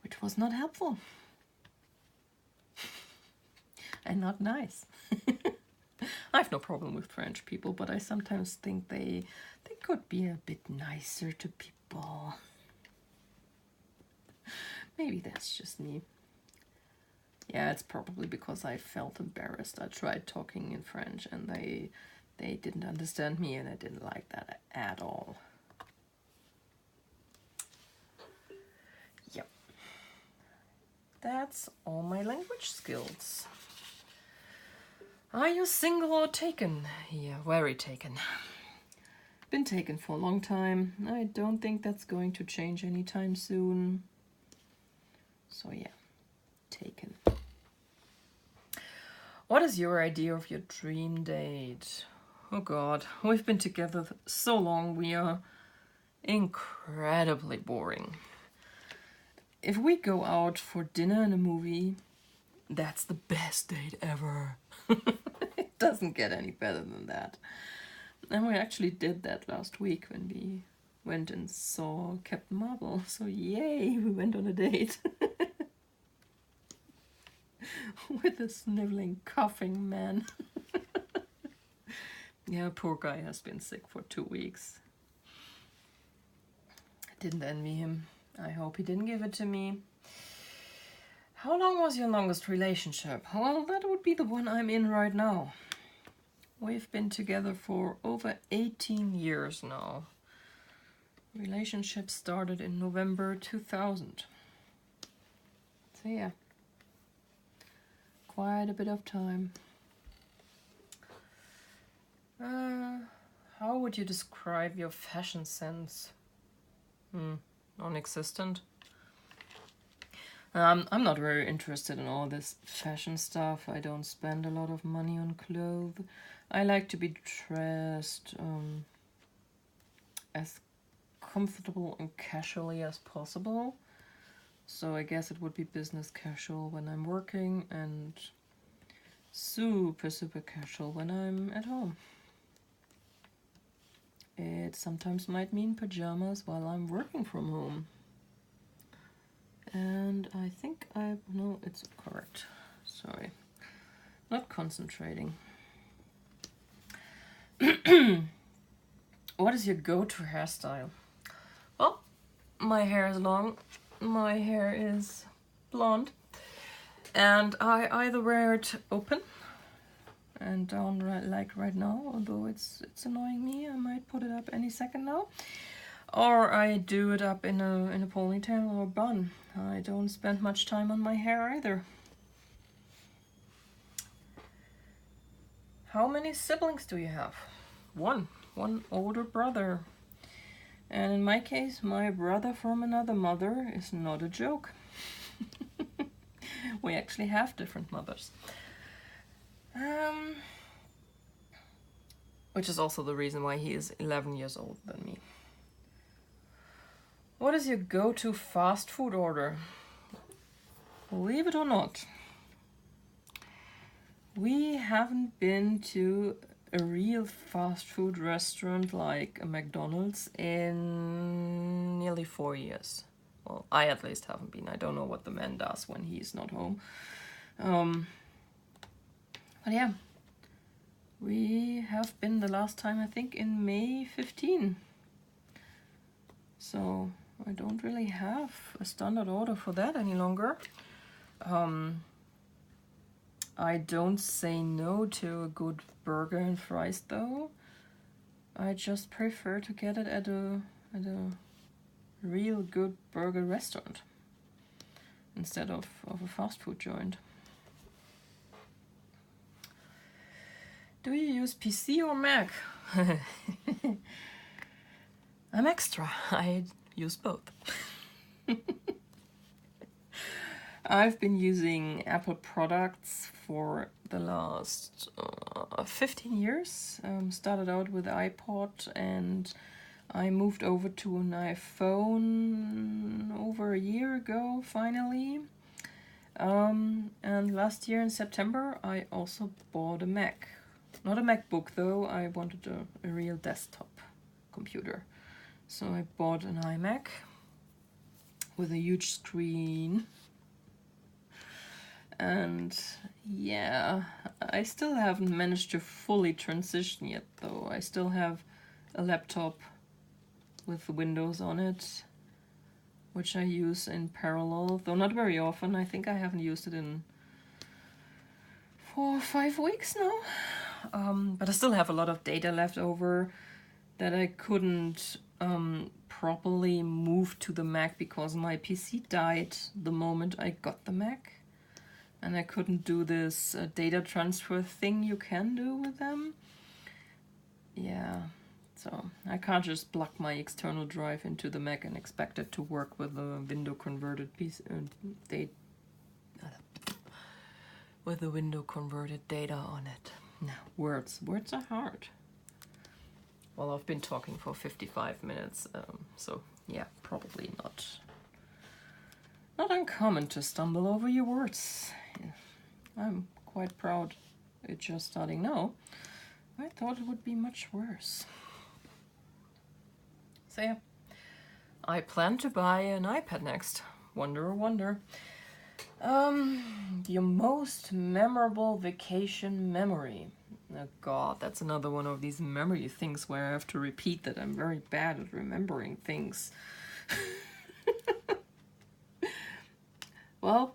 [SPEAKER 1] which was not helpful and not nice. I have no problem with French people, but I sometimes think they could be a bit nicer to people. Maybe that's just me. Yeah, it's probably because I felt embarrassed. I tried talking in French and they didn't understand me, and I didn't like that at all. Yep. That's all my language skills. Are you single or taken? Yeah, very taken. Been taken for a long time. I don't think that's going to change anytime soon. So yeah, taken. What is your idea of your dream date? Oh God, we've been together so long, we are incredibly boring. If we go out for dinner and a movie, that's the best date ever. It doesn't get any better than that. And we actually did that last week when we went and saw Captain Marvel. So yay, we went on a date. With a sniveling, coughing man. Yeah, poor guy has been sick for 2 weeks. I didn't envy him. I hope he didn't give it to me. How long was your longest relationship? Well, that would be the one I'm in right now. We've been together for over 18 years now. Relationship started in November 2000. So yeah, quite a bit of time. How would you describe your fashion sense? Non-existent. I'm not very interested in all this fashion stuff. I don't spend a lot of money on clothes. I like to be dressed as comfortable and casually as possible. So I guess it would be business casual when I'm working and super, super casual when I'm at home. It sometimes might mean pajamas while I'm working from home. And I think no, it's correct. Sorry, not concentrating. What is your go-to hairstyle? Well, my hair is long, my hair is blonde, and I either wear it open and down like right now, although it's annoying me. I might put it up any second now. Or I do it up in a ponytail or a bun. I don't spend much time on my hair either. How many siblings do you have? One older brother. And in my case, my brother from another mother is not a joke. We actually have different mothers. Which is also the reason why he is 11 years older than me. What is your go-to fast food order? Believe it or not, we haven't been to a real fast food restaurant like a McDonald's in nearly 4 years. Well, I at least haven't been. I don't know what the man does when he's not home. But yeah, we have been the last time, I think, in May 15. So I don't really have a standard order for that any longer. I don't say no to a good burger and fries though. I just prefer to get it at a real good burger restaurant instead of a fast food joint. Do you use PC or Mac? I'm extra. I use both. I've been using Apple products for the last 15 years. Started out with iPod and I moved over to an iPhone over a year ago, finally. And last year in September, I also bought a Mac. Not a MacBook though, I wanted a real desktop computer. So I bought an iMac with a huge screen. And yeah, I still haven't managed to fully transition yet though. I still have a laptop with Windows on it, which I use in parallel, though not very often. I think I haven't used it in 4 or 5 weeks now. But I still have a lot of data left over that I couldn't properly move to the Mac because my PC died the moment I got the Mac. And I couldn't do this data transfer thing you can do with them. Yeah, So I can't just plug my external drive into the Mac and expect it to work with a window converted piece with the window converted data on it. No, words are hard. Well, I've been talking for 55 minutes, so yeah, probably not uncommon to stumble over your words. I'm quite proud it's just starting now. I thought it would be much worse. So yeah, I plan to buy an iPad next. Wonder, wonder. Your most memorable vacation memory. Oh God, that's another one of these memory things where I have to repeat that I'm very bad at remembering things. Well,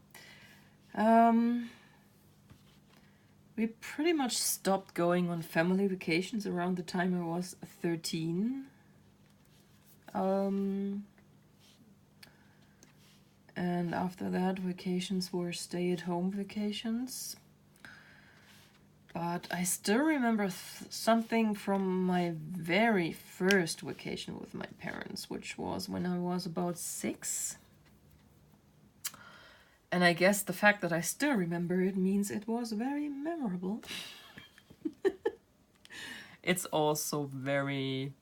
[SPEAKER 1] we pretty much stopped going on family vacations around the time I was 13. And after that, vacations were stay-at-home vacations. But I still remember something from my very first vacation with my parents, which was when I was about 6. And I guess the fact that I still remember it means it was very memorable. It's also very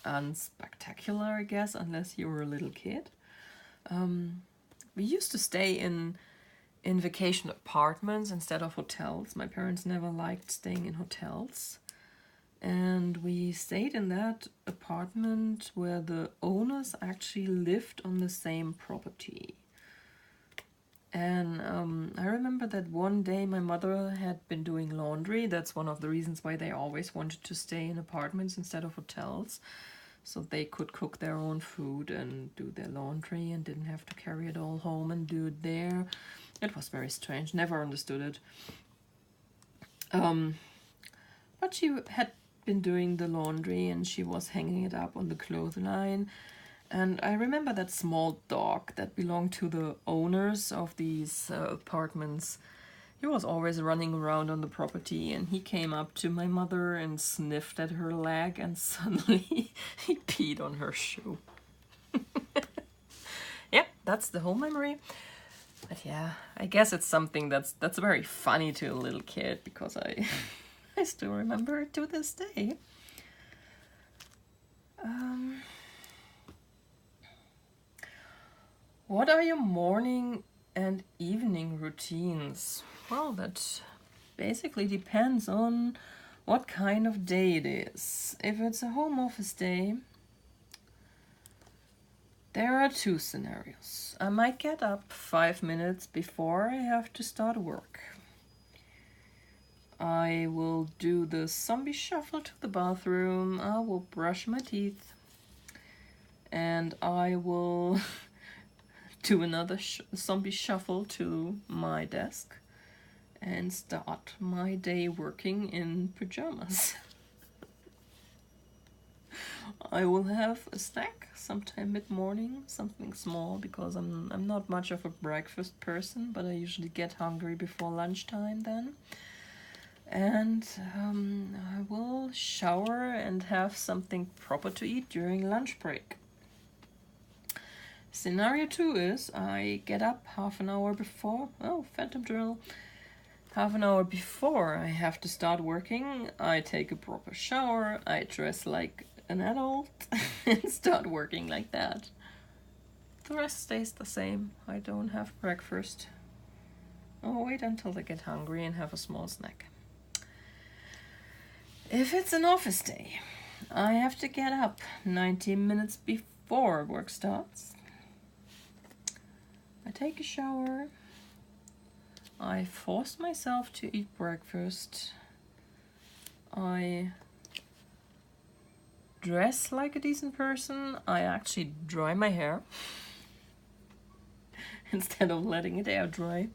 [SPEAKER 1] unspectacular, I guess, unless you were a little kid. We used to stay in vacation apartments instead of hotels. My parents never liked staying in hotels. And we stayed in that apartment where the owners actually lived on the same property. And I remember that one day my mother had been doing laundry. That's one of the reasons why they always wanted to stay in apartments instead of hotels. So they could cook their own food and do their laundry and didn't have to carry it all home and do it there. It was very strange, never understood it. But she had been doing the laundry and she was hanging it up on the clothesline. And I remember that small dog that belonged to the owners of these apartments. He was always running around on the property, and he came up to my mother and sniffed at her leg, and suddenly he peed on her shoe. Yep, that's the whole memory. But yeah, I guess it's something that's very funny to a little kid, because I still remember it to this day. What are your morning and evening routines? Well, that basically depends on what kind of day it is. If it's a home office day, there are 2 scenarios. I might get up 5 minutes before I have to start work. I will do the zombie shuffle to the bathroom. I will brush my teeth. And I will do another zombie shuffle to my desk and start my day working in pajamas. I will have a snack sometime mid-morning, something small, because I'm not much of a breakfast person, but I usually get hungry before lunchtime then. And I will shower and have something proper to eat during lunch break. Scenario 2 is I get up half an hour before, phantom drill. Half an hour before I have to start working, I take a proper shower, I dress like an adult and start working like that. The rest stays the same. I don't have breakfast. I'll wait until I get hungry and have a small snack. If it's an office day, I have to get up 90 minutes before work starts. I take a shower. I force myself to eat breakfast. I dress like a decent person. I actually dry my hair instead of letting it air dry.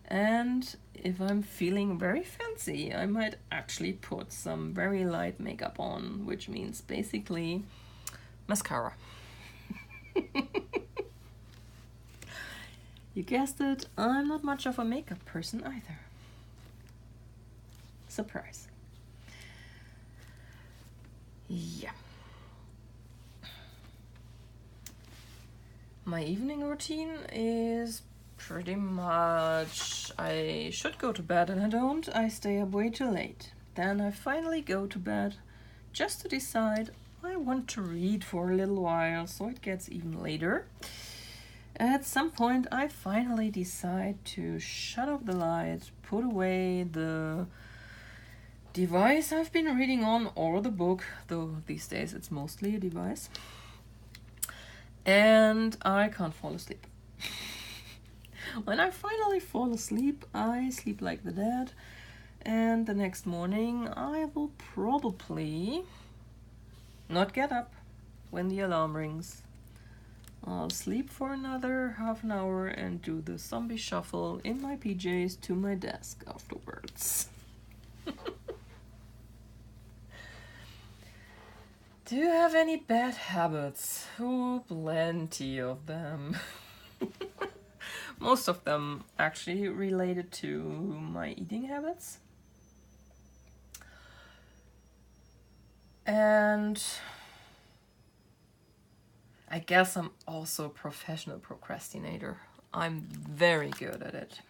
[SPEAKER 1] And if I'm feeling very fancy, I might actually put some very light makeup on, which means basically mascara. You guessed it, I'm not much of a makeup person either. Surprise. Yeah. My evening routine is pretty much I should go to bed and I don't. I stay up way too late. Then I finally go to bed just to decide I want to read for a little while, so it gets even later. At some point I finally decide to shut off the light, put away the device I've been reading on or the book, though these days it's mostly a device. And I can't fall asleep. When I finally fall asleep, I sleep like the dead. And the next morning, I will probably not get up when the alarm rings. I'll sleep for another half an hour and do the zombie shuffle in my PJs to my desk afterwards. Do you have any bad habits? Oh, plenty of them. Most of them actually related to my eating habits. And I guess I'm also a professional procrastinator. I'm very good at it.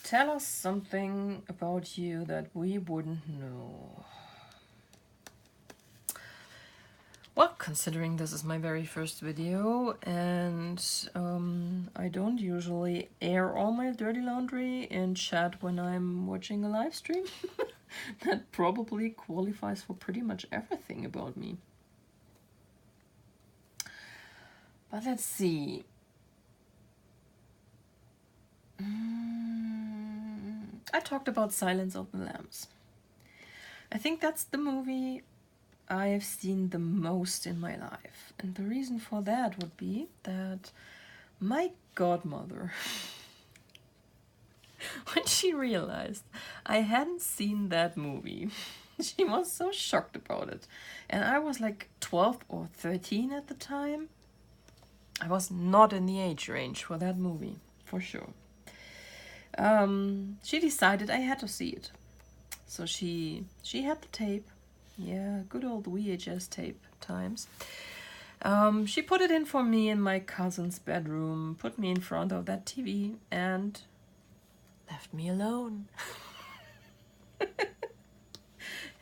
[SPEAKER 1] Tell us something about you that we wouldn't know. Well, considering this is my very first video and I don't usually air all my dirty laundry in chat when I'm watching a live stream, that probably qualifies for pretty much everything about me. But let's see. I talked about Silence of the Lambs. I think that's the movie I have seen the most in my life. And the reason for that would be that my godmother, when she realized I hadn't seen that movie, she was so shocked about it. And I was like 12 or 13 at the time. I was not in the age range for that movie, for sure. She decided I had to see it. So she had the tape. Yeah, good old VHS tape times. She put it in for me in my cousin's bedroom, put me in front of that TV, and left me alone.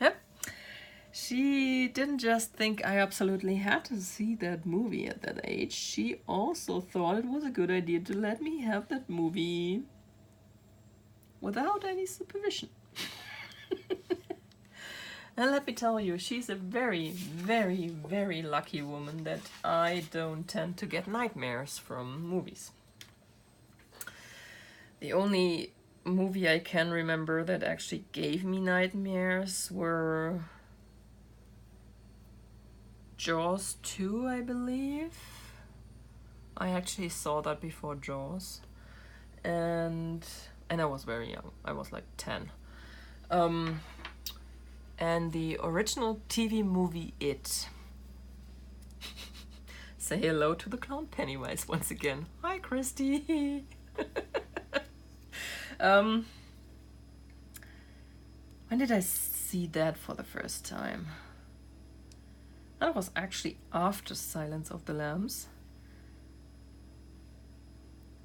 [SPEAKER 1] Yep. She didn't just think I absolutely had to see that movie at that age. She also thought it was a good idea to let me have that movie without any supervision. And let me tell you, she's a very, very, very lucky woman that I don't tend to get nightmares from movies. The only movie I can remember that actually gave me nightmares were Jaws 2, I believe. I actually saw that before Jaws. And I was very young. I was like 10. And the original TV movie It. Say hello to the clown Pennywise once again. Hi, Christy. When did I see that for the first time? That was actually after Silence of the Lambs.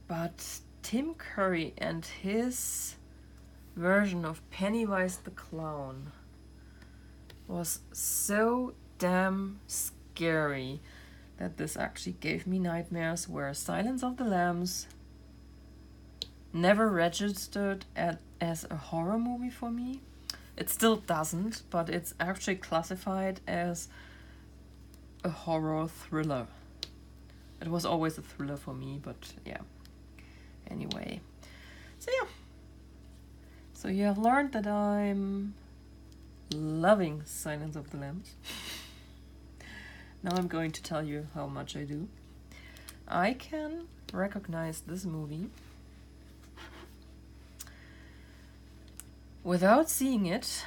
[SPEAKER 1] But Tim Curry and his version of Pennywise the Clown was so damn scary that this actually gave me nightmares, where Silence of the Lambs never registered as a horror movie for me. It still doesn't, but it's actually classified as a horror thriller. It was always a thriller for me, but yeah. Anyway, so yeah. So you have learned that I'm loving Silence of the Lambs. Now I'm going to tell you how much I do. I can recognize this movie without seeing it,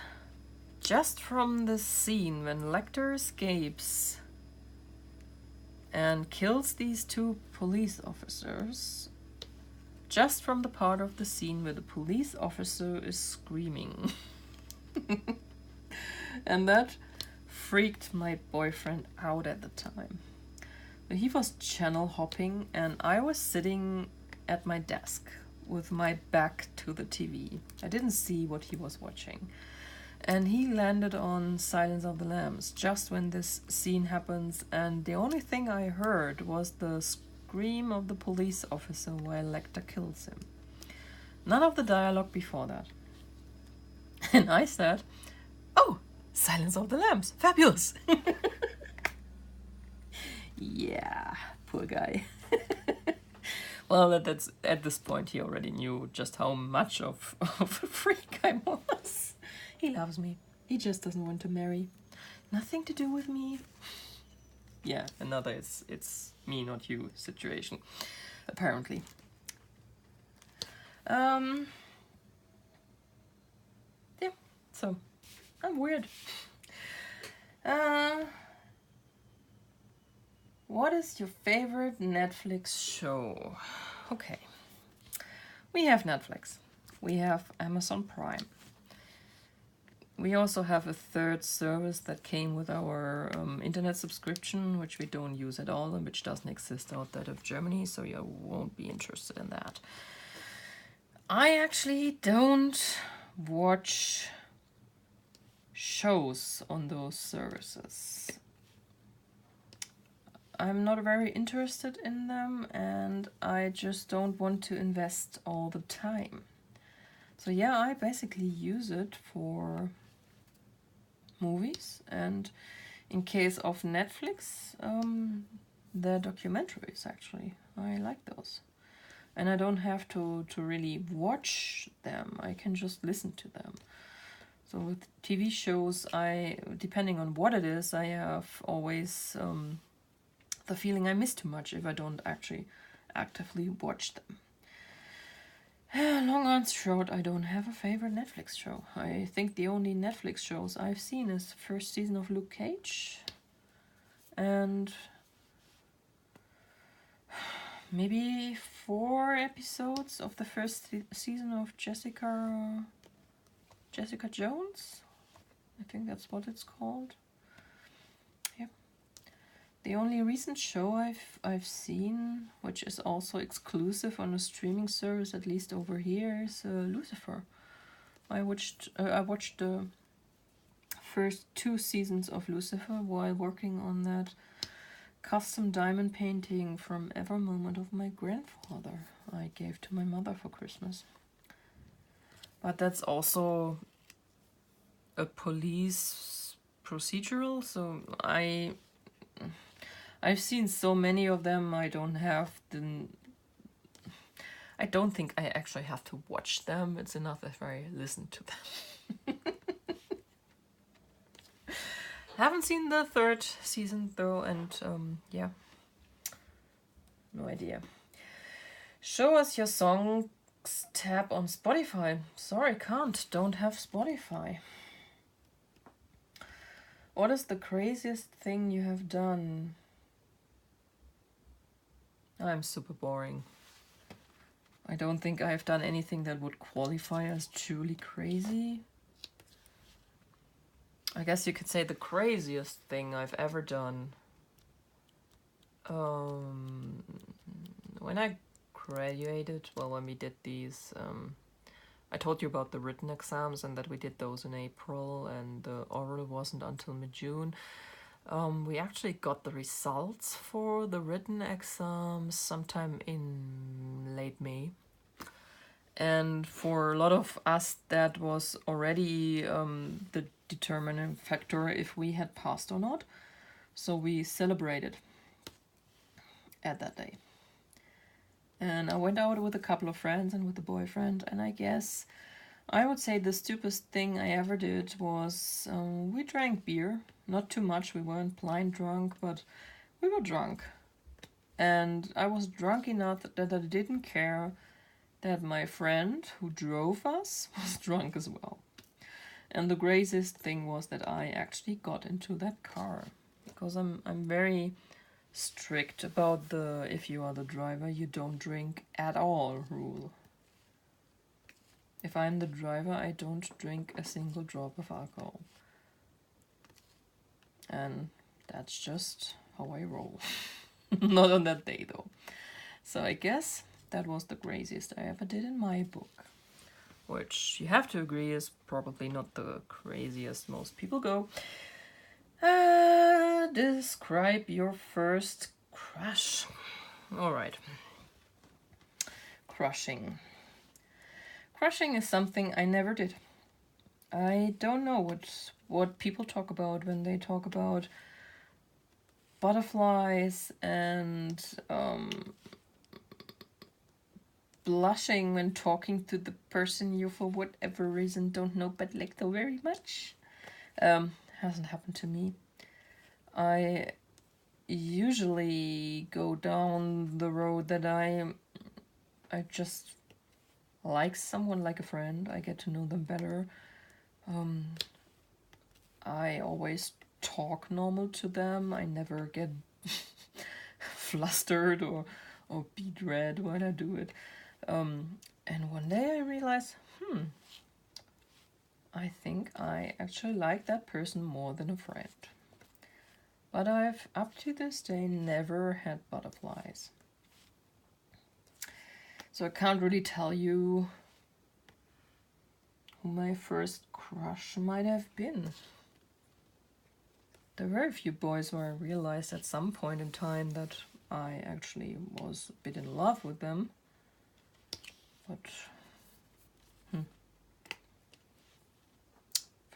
[SPEAKER 1] just from the scene when Lecter escapes and kills these two police officers, just from the part of the scene where the police officer is screaming. And that freaked my boyfriend out at the time. He was channel hopping and I was sitting at my desk with my back to the TV. I didn't see what he was watching. And he landed on Silence of the Lambs just when this scene happens, and the only thing I heard was the scream of the police officer while Lecter kills him. None of the dialogue before that. And I said, "Oh, Silence of the Lambs, fabulous!" Yeah, poor guy. Well, that's at this point he already knew just how much of a freak I was. He loves me. He just doesn't want to marry. Nothing to do with me. Yeah, another it's me not you situation, apparently. Yeah, so I'm weird. What is your favorite Netflix show? Okay. We have Netflix. We have Amazon Prime. We also have a third service that came with our internet subscription, which we don't use at all and which doesn't exist outside of Germany, so you won't be interested in that. I actually don't watch shows on those services. I'm not very interested in them and I just don't want to invest all the time. So yeah, I basically use it for movies, and in case of Netflix, the documentaries actually. I like those. And I don't have to really watch them, I can just listen to them. So with TV shows, depending on what it is, I have always the feeling I miss too much if I don't actually actively watch them. Long answer short, I don't have a favorite Netflix show. I think the only Netflix shows I've seen is the first season of Luke Cage and maybe 4 episodes of the first season of Jessica Jones. I think that's what it's called. Yep. The only recent show I've seen, which is also exclusive on a streaming service, at least over here, is Lucifer. I watched the first 2 seasons of Lucifer while working on that custom diamond painting from Ever Moment of my grandfather I gave to my mother for Christmas. But that's also a police procedural, so I've seen so many of them, I don't think I actually have to watch them. It's enough if I listen to them. Haven't seen the 3rd season though, and yeah, no idea. Show us your songs tab on Spotify. Sorry, can't. Don't have Spotify. What is the craziest thing you have done? I'm super boring. I don't think I've done anything that would qualify as truly crazy. I guess you could say the craziest thing I've ever done. When I graduated, well, when we did these, I told you about the written exams and that we did those in April and the oral wasn't until mid-June. We actually got the results for the written exams sometime in late May. And for a lot of us, that was already the determining factor if we had passed or not. So we celebrated at that day. And I went out with a couple of friends and with a boyfriend, and I guess I would say the stupidest thing I ever did was we drank beer. Not too much, we weren't blind drunk, but we were drunk. And I was drunk enough that I didn't care that my friend who drove us was drunk as well. And the craziest thing was that I actually got into that car. Because I'm very strict about the if you are the driver, you don't drink at all rule. If I'm the driver, I don't drink a single drop of alcohol. and that's just how I roll. Not on that day though. So I guess that was the craziest I ever did in my book. Which you have to agree is probably not the craziest most people go. Describe your first crush. Alright. Crushing. Crushing is something I never did. I don't know what people talk about when they talk about butterflies and blushing when talking to the person you for whatever reason don't know but like so very much. Hasn't happened to me. I usually go down the road that I just like someone like a friend. I get to know them better. I always talk normal to them. I never get flustered or beat red when I do it. And one day I realized, I think I actually like that person more than a friend. But I've, up to this day, never had butterflies. So I can't really tell you who my first crush might have been. There were very few boys where I realized at some point in time that I actually was a bit in love with them. But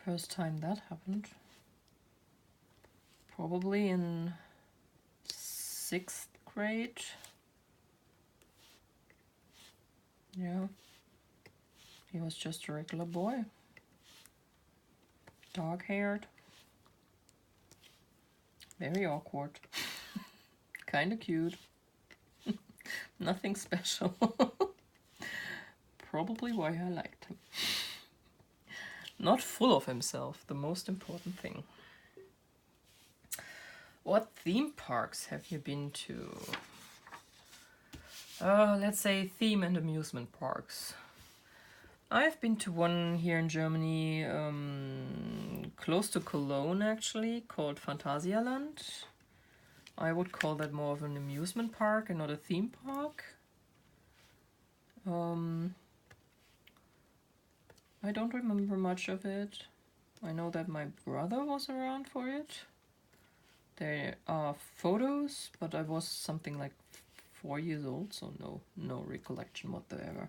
[SPEAKER 1] first time that happened, probably in 6th grade. Yeah, he was just a regular boy, dark-haired, very awkward, kind of cute, nothing special. Probably why I liked him. Not full of himself, the most important thing. What theme parks have you been to? Let's say theme and amusement parks. I've been to one here in Germany, close to Cologne actually, called Phantasialand. I would call that more of an amusement park and not a theme park. I don't remember much of it. I know that my brother was around for it. There are photos, but I was something like 4 years old, so no recollection whatsoever.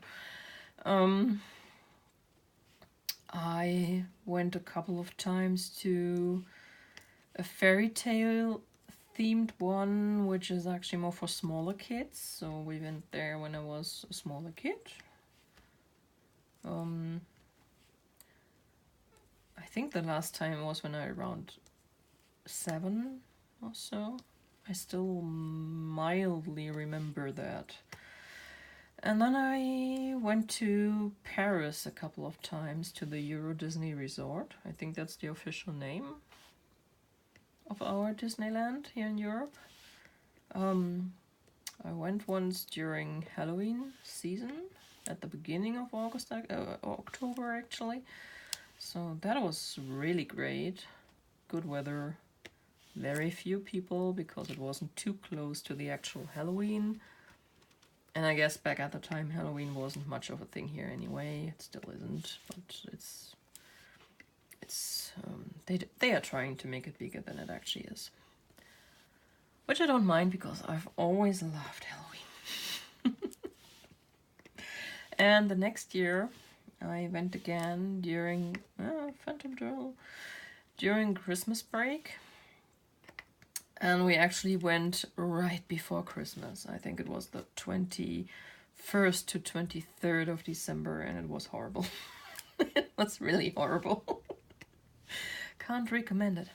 [SPEAKER 1] I went a couple of times to a fairy tale themed one, which is actually more for smaller kids. So we went there when I was a smaller kid. I think the last time was when I was around 7 or so. I still mildly remember that. And then I went to Paris a couple of times to the Euro Disney Resort. I think that's the official name of our Disneyland here in Europe. I went once during Halloween season at the beginning of October actually. So that was really great. Good weather, very few people because it wasn't too close to the actual Halloween. And I guess back at the time Halloween wasn't much of a thing here anyway. It still isn't, but they are trying to make it bigger than it actually is. Which I don't mind because I've always loved Halloween. And the next year I went again during Phantom Journal during Christmas break. And we actually went right before Christmas. I think it was the 21st to 23rd of December, and it was horrible. It was really horrible. Can't recommend it.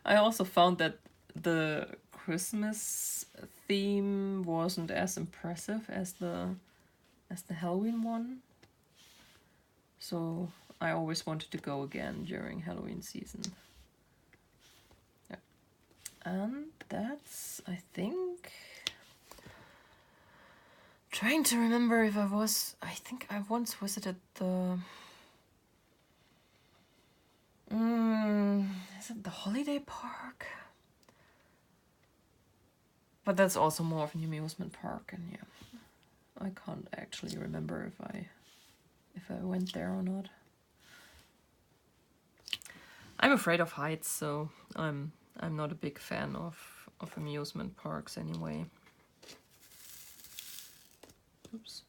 [SPEAKER 1] I also found that the Christmas theme wasn't as impressive as the Halloween one. So I always wanted to go again during Halloween season. And that's, I think, trying to remember if I think I once visited the is it the holiday park? But that's also more of an amusement park, and yeah, I can't actually remember if I went there or not. I'm afraid of heights, so I'm not a big fan of amusement parks anyway. Oops,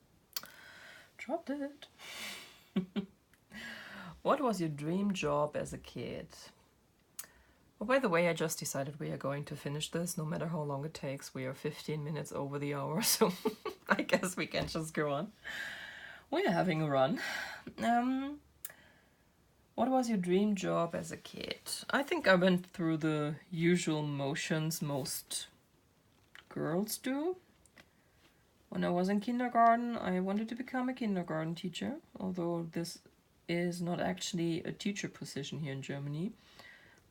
[SPEAKER 1] dropped it. What was your dream job as a kid? Oh, by the way, I just decided we are going to finish this, no matter how long it takes. We are 15 minutes over the hour, so I guess we can just go on. We're having a run. What was your dream job as a kid? I think I went through the usual motions most girls do. When I was in kindergarten, I wanted to become a kindergarten teacher, although this is not actually a teacher position here in Germany.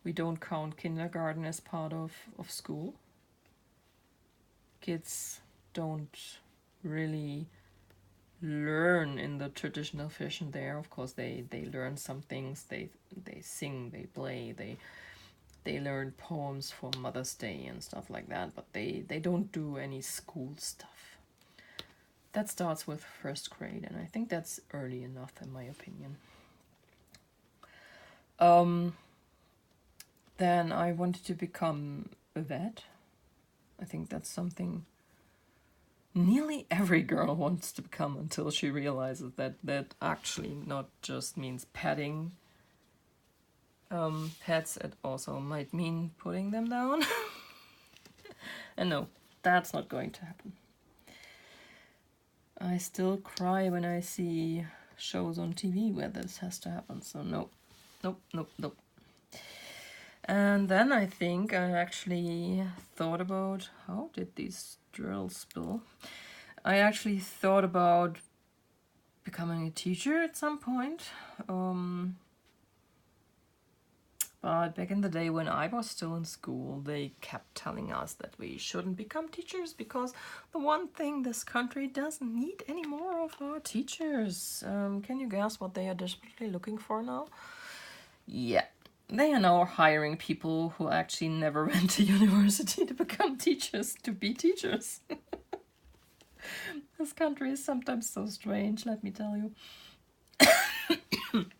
[SPEAKER 1] We don't count kindergarten as part of school. Kids don't really learn in the traditional fashion there. Of course, they learn some things. They sing, they play, they learn poems for Mother's Day and stuff like that, but they don't do any school stuff. That starts with first grade, and I think that's early enough in my opinion. Then I wanted to become a vet. I think that's something nearly every girl wants to become until she realizes that actually not just means petting pets, it also might mean putting them down. And no, that's not going to happen. I still cry when I see shows on TV where this has to happen, so no. Nope. And then I think I actually thought about, how did these drills spill? I actually thought about becoming a teacher at some point. But back in the day when I was still in school, they kept telling us that we shouldn't become teachers because the one thing this country doesn't need any more of are teachers. Can you guess what they are desperately looking for now? Yeah. They are now hiring people who actually never went to university to become teachers, to be teachers. This country is sometimes so strange, let me tell you.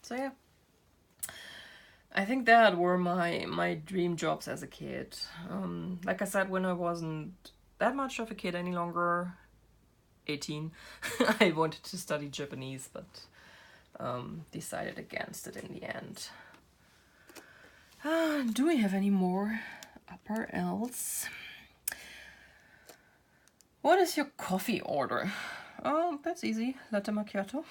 [SPEAKER 1] So yeah. I think that were my dream jobs as a kid. Like I said, when I wasn't that much of a kid any longer, 18, I wanted to study Japanese, but decided against it in the end. Do we have any more upper L's? What is your coffee order? Oh, that's easy. Latte macchiato.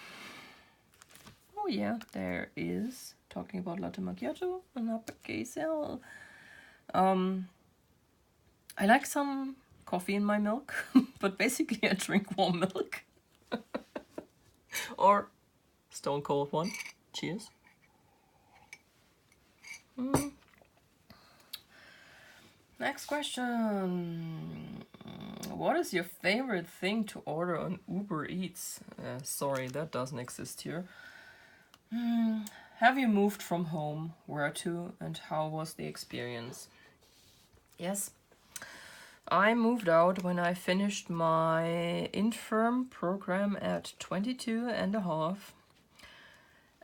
[SPEAKER 1] Oh yeah, there is. Talking about latte macchiato, an uppercase L. I like some coffee in my milk, but basically I drink warm milk. Or stone cold one. Cheers. Next question. What is your favorite thing to order on Uber Eats? Sorry, that doesn't exist here. Have you moved from home? Where to? And how was the experience? Yes, I moved out when I finished my infirm program at 22 and a half.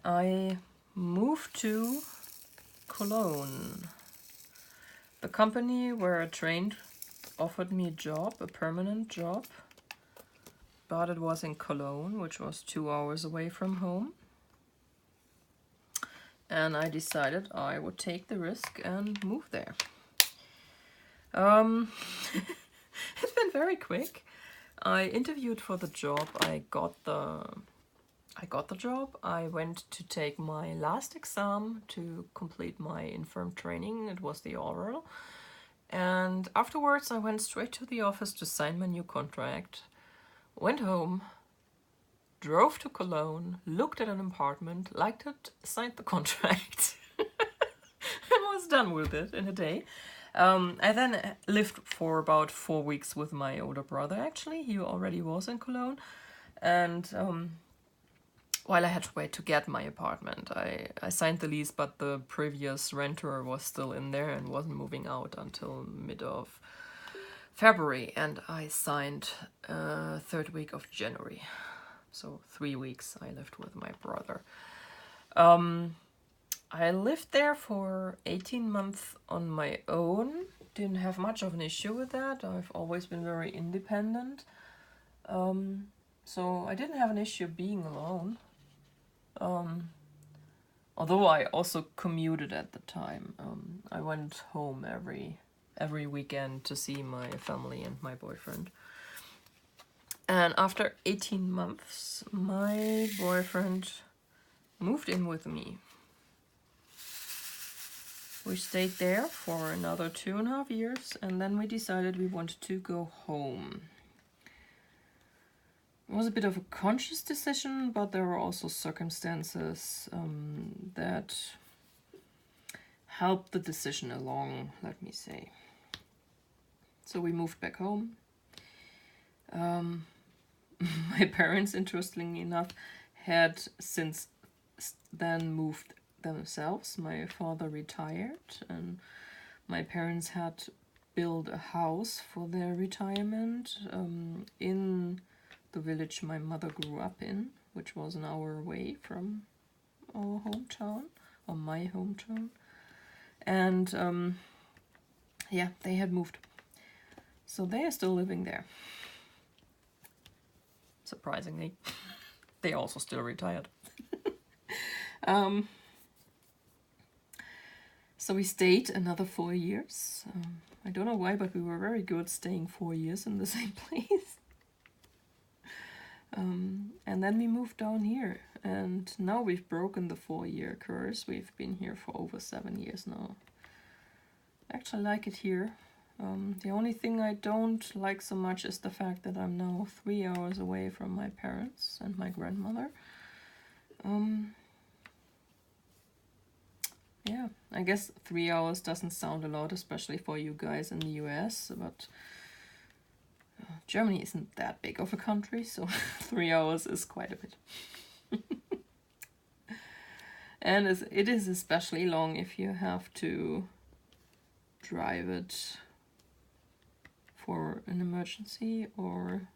[SPEAKER 1] I moved to Cologne. The company where I trained offered me a job, a permanent job, but it was in Cologne, which was 2 hours away from home. And I decided I would take the risk and move there. It's been very quick. I interviewed for the job. I got the job. I went to take my last exam to complete my infirm training. It was the oral. And afterwards I went straight to the office to sign my new contract. Went home, drove to Cologne, looked at an apartment, liked it, signed the contract, and was done with it in a day. I then lived for about 4 weeks with my older brother, actually. He already was in Cologne. And while I had to wait to get my apartment. I signed the lease, but the previous renter was still in there and wasn't moving out until mid of February, and I signed third week of January. So 3 weeks I lived with my brother. I lived there for 18 months on my own. Didn't have much of an issue with that. I've always been very independent. So I didn't have an issue being alone. Although I also commuted at the time. I went home every weekend to see my family and my boyfriend. And after 18 months, my boyfriend moved in with me. We stayed there for another 2.5 years, and then we decided we wanted to go home. It was a bit of a conscious decision, but there were also circumstances that helped the decision along, let me say. So we moved back home. My parents, interestingly enough, had since then moved themselves. My father retired, and my parents had built a house for their retirement in the village my mother grew up in, which was an hour away from our hometown, or my hometown. And yeah, they had moved. So they are still living there. Surprisingly. They also still retired. So we stayed another 4 years. I don't know why, but we were very good staying 4 years in the same place. And then we moved down here, and now we've broken the 4-year curse. We've been here for over 7 years now. I actually like it here. The only thing I don't like so much is the fact that I'm now 3 hours away from my parents and my grandmother. Yeah, I guess 3 hours doesn't sound a lot, especially for you guys in the US, but Germany isn't that big of a country, so 3 hours is quite a bit. And it is especially long if you have to drive it for an emergency or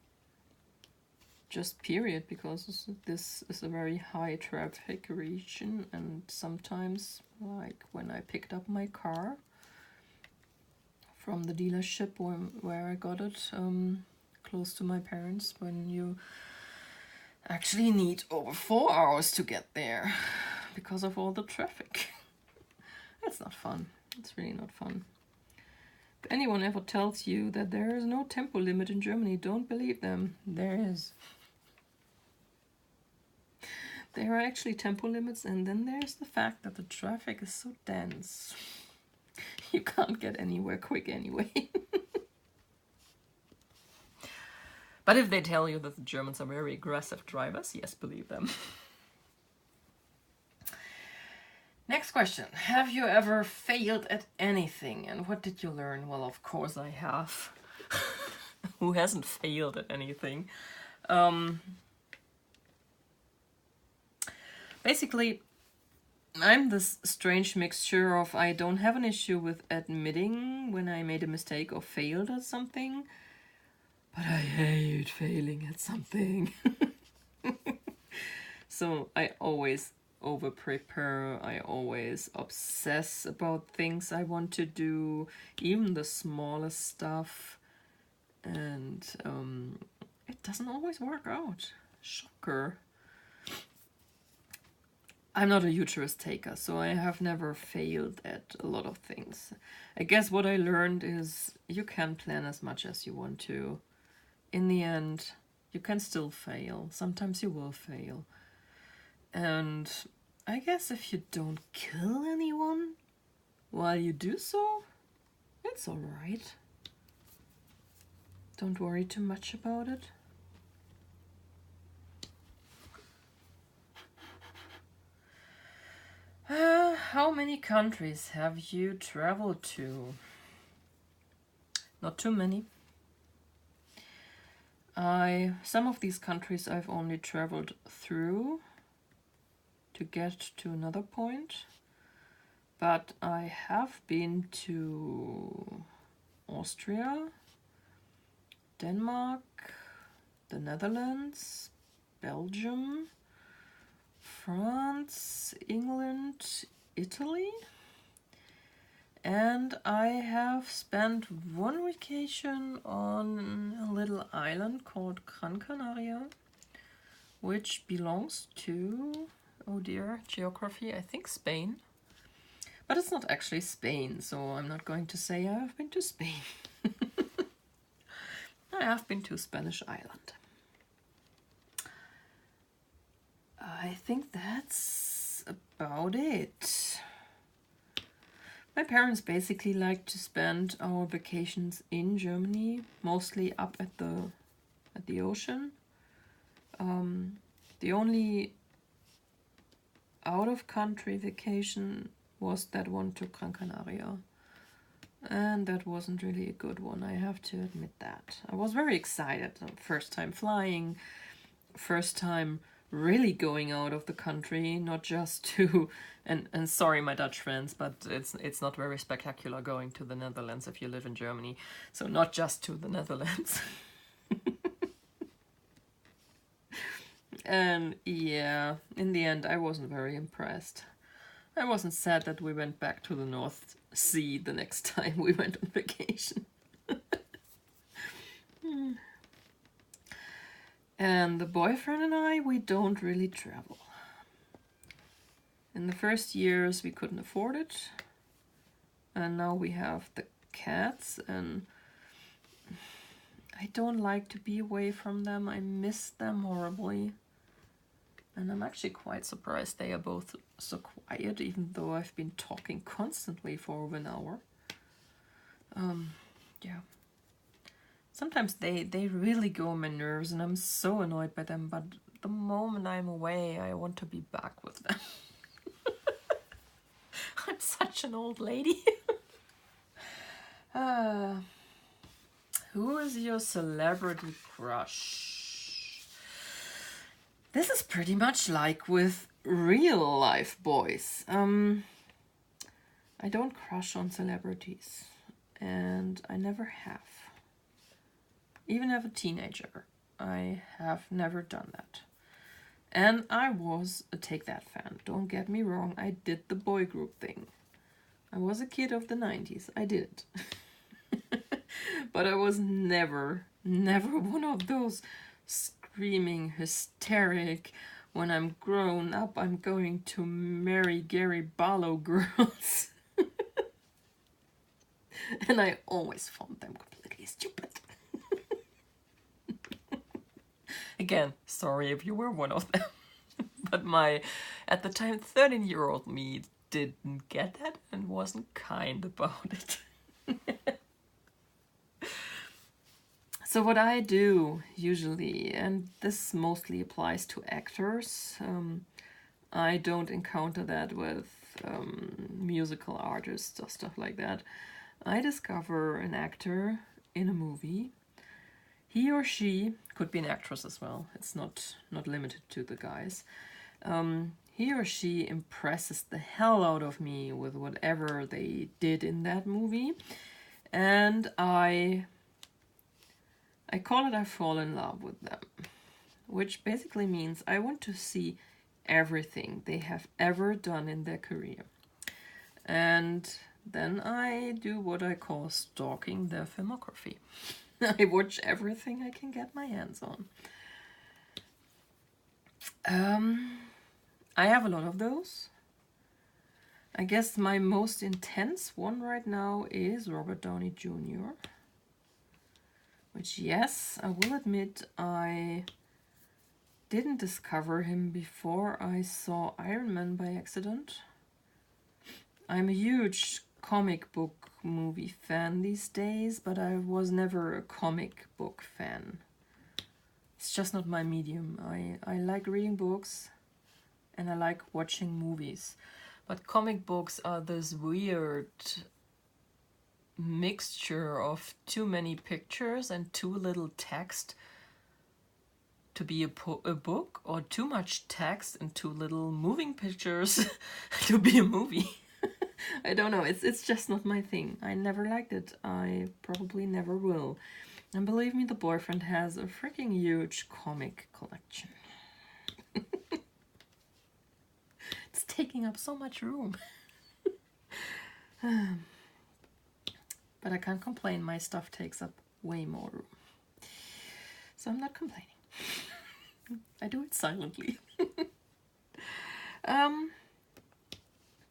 [SPEAKER 1] just period, because this is a very high traffic region, and sometimes, like when I picked up my car from the dealership where I got it, close to my parents, when you actually need over 4 hours to get there because of all the traffic. That's not fun. It's really not fun. If anyone ever tells you that there is no tempo limit in Germany, don't believe them. There is. There are actually tempo limits, and then there's the fact that the traffic is so dense. You can't get anywhere quick anyway. But if they tell you that the Germans are very aggressive drivers, yes, believe them. Next question. Have you ever failed at anything, and what did you learn? Well, of course I have. Who hasn't failed at anything? Basically, I'm this strange mixture of I don't have an issue with admitting when I made a mistake or failed at something, but I hate failing at something. So I always over-prepare, I always obsess about things I want to do, even the smallest stuff, and it doesn't always work out. Shocker. I'm not a huge risk taker, so I have never failed at a lot of things. I guess what I learned is you can plan as much as you want to. In the end, you can still fail. Sometimes you will fail. And I guess if you don't kill anyone while you do so, it's alright. Don't worry too much about it. How many countries have you traveled to? Not too many. Some of these countries I've only traveled through. to get to another point. But I have been to Austria, Denmark, the Netherlands, Belgium, France, England, Italy. And I have spent one vacation on a little island called Gran Canaria, which belongs to, oh dear, geography, I think Spain. But it's not actually Spain, so I'm not going to say I have been to Spain. I have been to Spanish Island. I think that's about it. My parents basically like to spend our vacations in Germany, mostly up at the ocean. The only out-of-country vacation was that one to Gran Canaria. And that wasn't really a good one, I have to admit that. I was very excited. First time flying, first time really going out of the country, not just to, and sorry my Dutch friends, but it's not very spectacular going to the Netherlands if you live in Germany. So not just to the Netherlands. And yeah, in the end I wasn't very impressed. I wasn't sad that we went back to the North Sea the next time we went on vacation. And the boyfriend and I, we don't really travel. In the first years we couldn't afford it. And now we have the cats and I don't like to be away from them. I miss them horribly. And I'm actually quite surprised they are both so quiet, even though I've been talking constantly for over an hour. Yeah. Sometimes they really go on my nerves and I'm so annoyed by them, but the moment I'm away, I want to be back with them. I'm such an old lady. Who is your celebrity crush? This is pretty much like with real life boys. I don't crush on celebrities, and I never have. Even as a teenager, I have never done that. And I was a Take That fan. Don't get me wrong, I did the boy group thing. I was a kid of the 90s, I did it. But I was never one of those screaming, hysteric, when I'm grown up I'm going to marry Gary Barlow girls. And I always found them completely stupid. Again, sorry if you were one of them. But my, at the time, 13-year-old me didn't get that and wasn't kind about it. So what I do usually, and this mostly applies to actors, I don't encounter that with musical artists or stuff like that. I discover an actor in a movie. He or she could be an actress as well. It's not limited to the guys. He or she impresses the hell out of me with whatever they did in that movie. And I call it I fall in love with them. Which basically means I want to see everything they have ever done in their career. And then I do what I call stalking their filmography. I watch everything I can get my hands on. I have a lot of those. I guess my most intense one right now is Robert Downey Jr. Which, yes, I will admit I didn't discover him before I saw Iron Man by accident. I'm a huge comic book movie fan these days, but I was never a comic book fan. It's just not my medium. I like reading books and I like watching movies. But comic books are this weird mixture of too many pictures and too little text to be a book, or too much text and too little moving pictures to be a movie. I don't know, it's just not my thing. I never liked it. I probably never will. And believe me, the boyfriend has a freaking huge comic collection. It's taking up so much room. But I can't complain, my stuff takes up way more room. So I'm not complaining. I do it silently.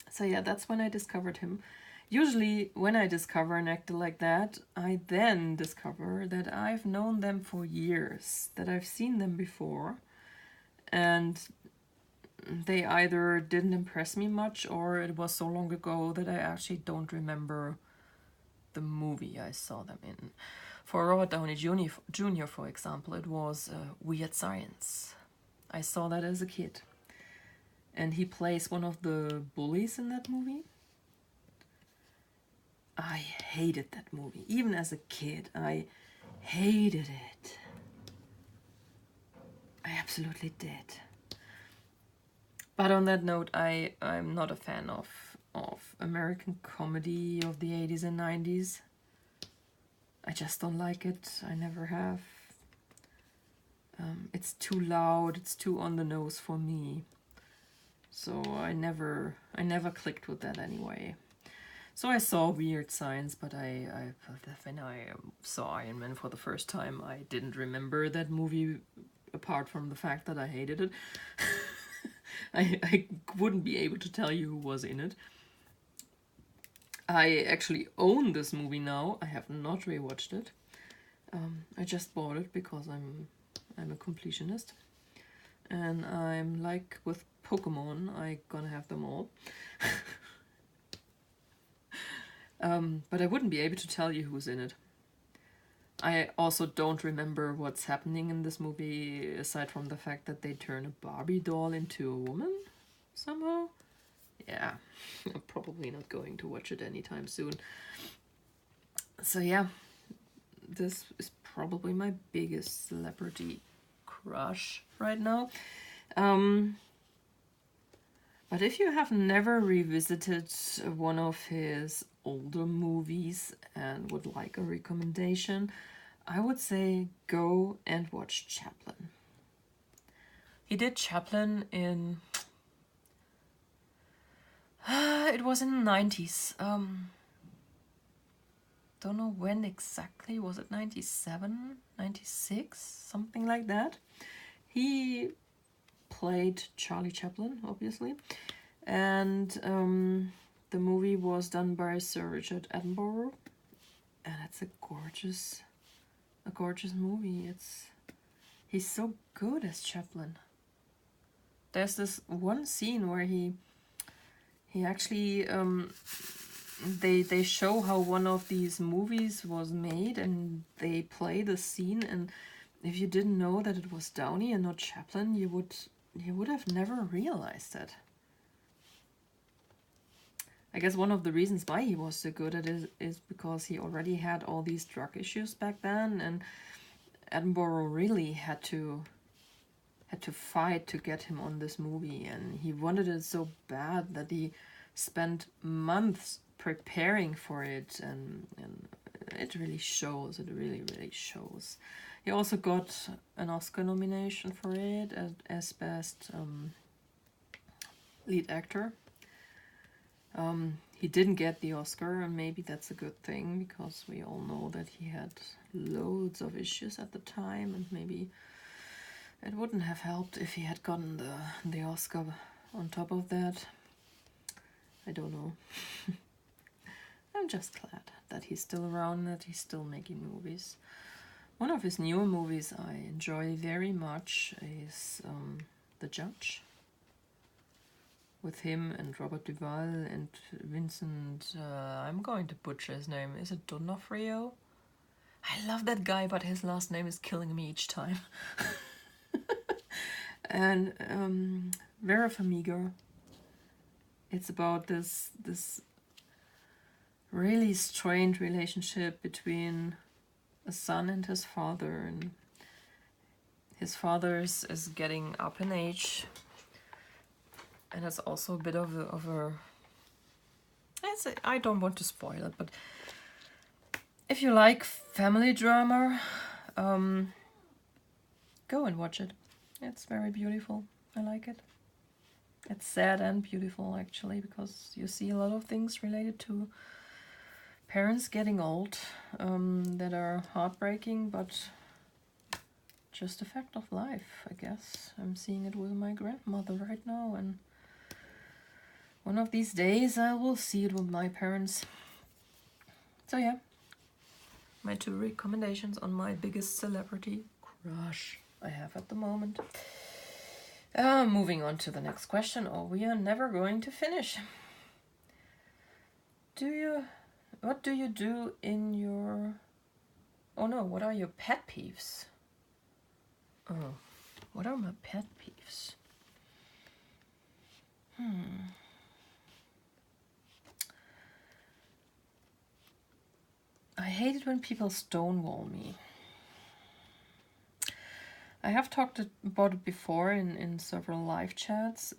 [SPEAKER 1] So yeah, that's when I discovered him. Usually when I discover an actor like that, I then discover that I've known them for years, that I've seen them before, and they either didn't impress me much, or it was so long ago that I actually don't remember the movie I saw them in. For Robert Downey Jr., for example, it was Weird Science. I saw that as a kid. And he plays one of the bullies in that movie. I hated that movie. Even as a kid, I hated it. I absolutely did. But on that note, I'm not a fan of American comedy of the 80s and 90s. I just don't like it. I never have. It's too loud, it's too on the nose for me. So I never clicked with that anyway. So I saw Weird Science, but when I saw Iron Man for the first time, I didn't remember that movie apart from the fact that I hated it. I wouldn't be able to tell you who was in it. I actually own this movie now. I have not rewatched it. I just bought it because I'm a completionist. And I'm like with Pokemon, I'm gonna have them all. But I wouldn't be able to tell you who's in it. I also don't remember what's happening in this movie, aside from the fact that they turn a Barbie doll into a woman somehow. Yeah, I'm probably not going to watch it anytime soon. So yeah, this is probably my biggest celebrity crush right now. But if you have never revisited one of his older movies and would like a recommendation, I would say go and watch Chaplin. He did Chaplin in... it was in the 90s. Don't know when exactly. Was it 97? 96? Something like that. He played Charlie Chaplin, obviously. And the movie was done by Sir Richard Attenborough. And it's a gorgeous movie. He's so good as Chaplin. There's this one scene where he actually they show how one of these movies was made, and they play the scene, and if you didn't know that it was Downey and not Chaplin, you would have never realized it. I guess one of the reasons why he was so good at it is because he already had all these drug issues back then, and Attenborough really had to fight to get him on this movie, and he wanted it so bad that he spent months preparing for it, and it really shows. It really shows. He also got an Oscar nomination for it as best lead actor. He didn't get the Oscar, and maybe that's a good thing, because we all know that he had loads of issues at the time, and maybe it wouldn't have helped if he had gotten the Oscar on top of that. I don't know. I'm just glad that he's still around, that he's still making movies. One of his newer movies I enjoy very much is The Judge, with him and Robert Duvall and Vincent, I'm going to butcher his name, is it D'Onofrio? I love that guy, but his last name is killing me each time. And Vera Farmiga. It's about this really strained relationship between a son and his father, and His father is getting up in age, and it's also a bit of a I don't want to spoil it, but if you like family drama, go and watch it. It's very beautiful. I like it. It's sad and beautiful, actually, because you see a lot of things related to parents getting old that are heartbreaking, but just a fact of life, I guess. I'm seeing it with my grandmother right now, and one of these days I will see it with my parents. So yeah, my 2 recommendations on my biggest celebrity crush I have at the moment. Moving on to the next question. Oh, we are never going to finish. What do you do in your... Oh no, what are your pet peeves? Oh, what are my pet peeves? I hate it when people stonewall me. I have talked about it before in several live chats.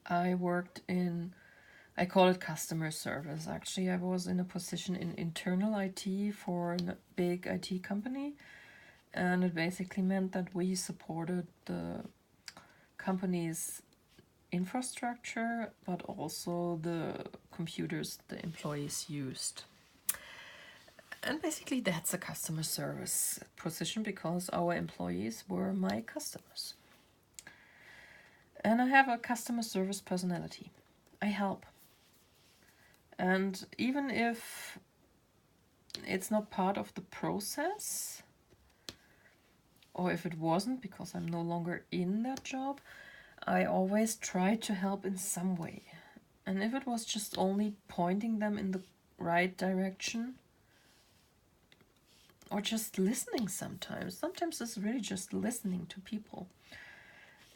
[SPEAKER 1] I worked in, I call it customer service. Actually, I was in a position in internal IT for a big IT company. And it basically meant that we supported the company's infrastructure, but also the computers the employees used. And basically that's a customer service position because our employees were my customers. And I have a customer service personality. I help. And even if it's not part of the process, or if it wasn't because I'm no longer in that job, I always try to help in some way. And if it was just only pointing them in the right direction, or just listening sometimes. Sometimes it's really just listening to people.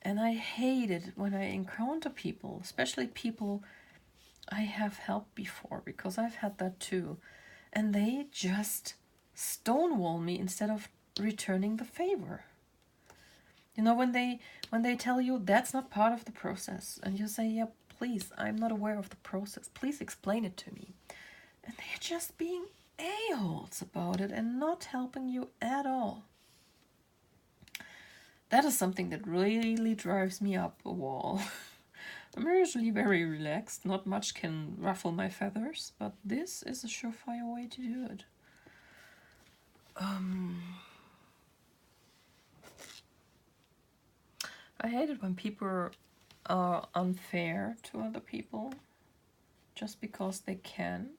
[SPEAKER 1] And I hate it when I encounter people, especially people I have helped before, because I've had that too. And they just stonewall me instead of returning the favor. You know, when they tell you that's not part of the process, and you say, yeah, please, I'm not aware of the process. Please explain it to me. And they're just being a-holes about it and not helping you at all. That is something that really drives me up a wall. I'm usually very relaxed. Not much can ruffle my feathers, but this is a surefire way to do it. I hate it when people are unfair to other people just because they can.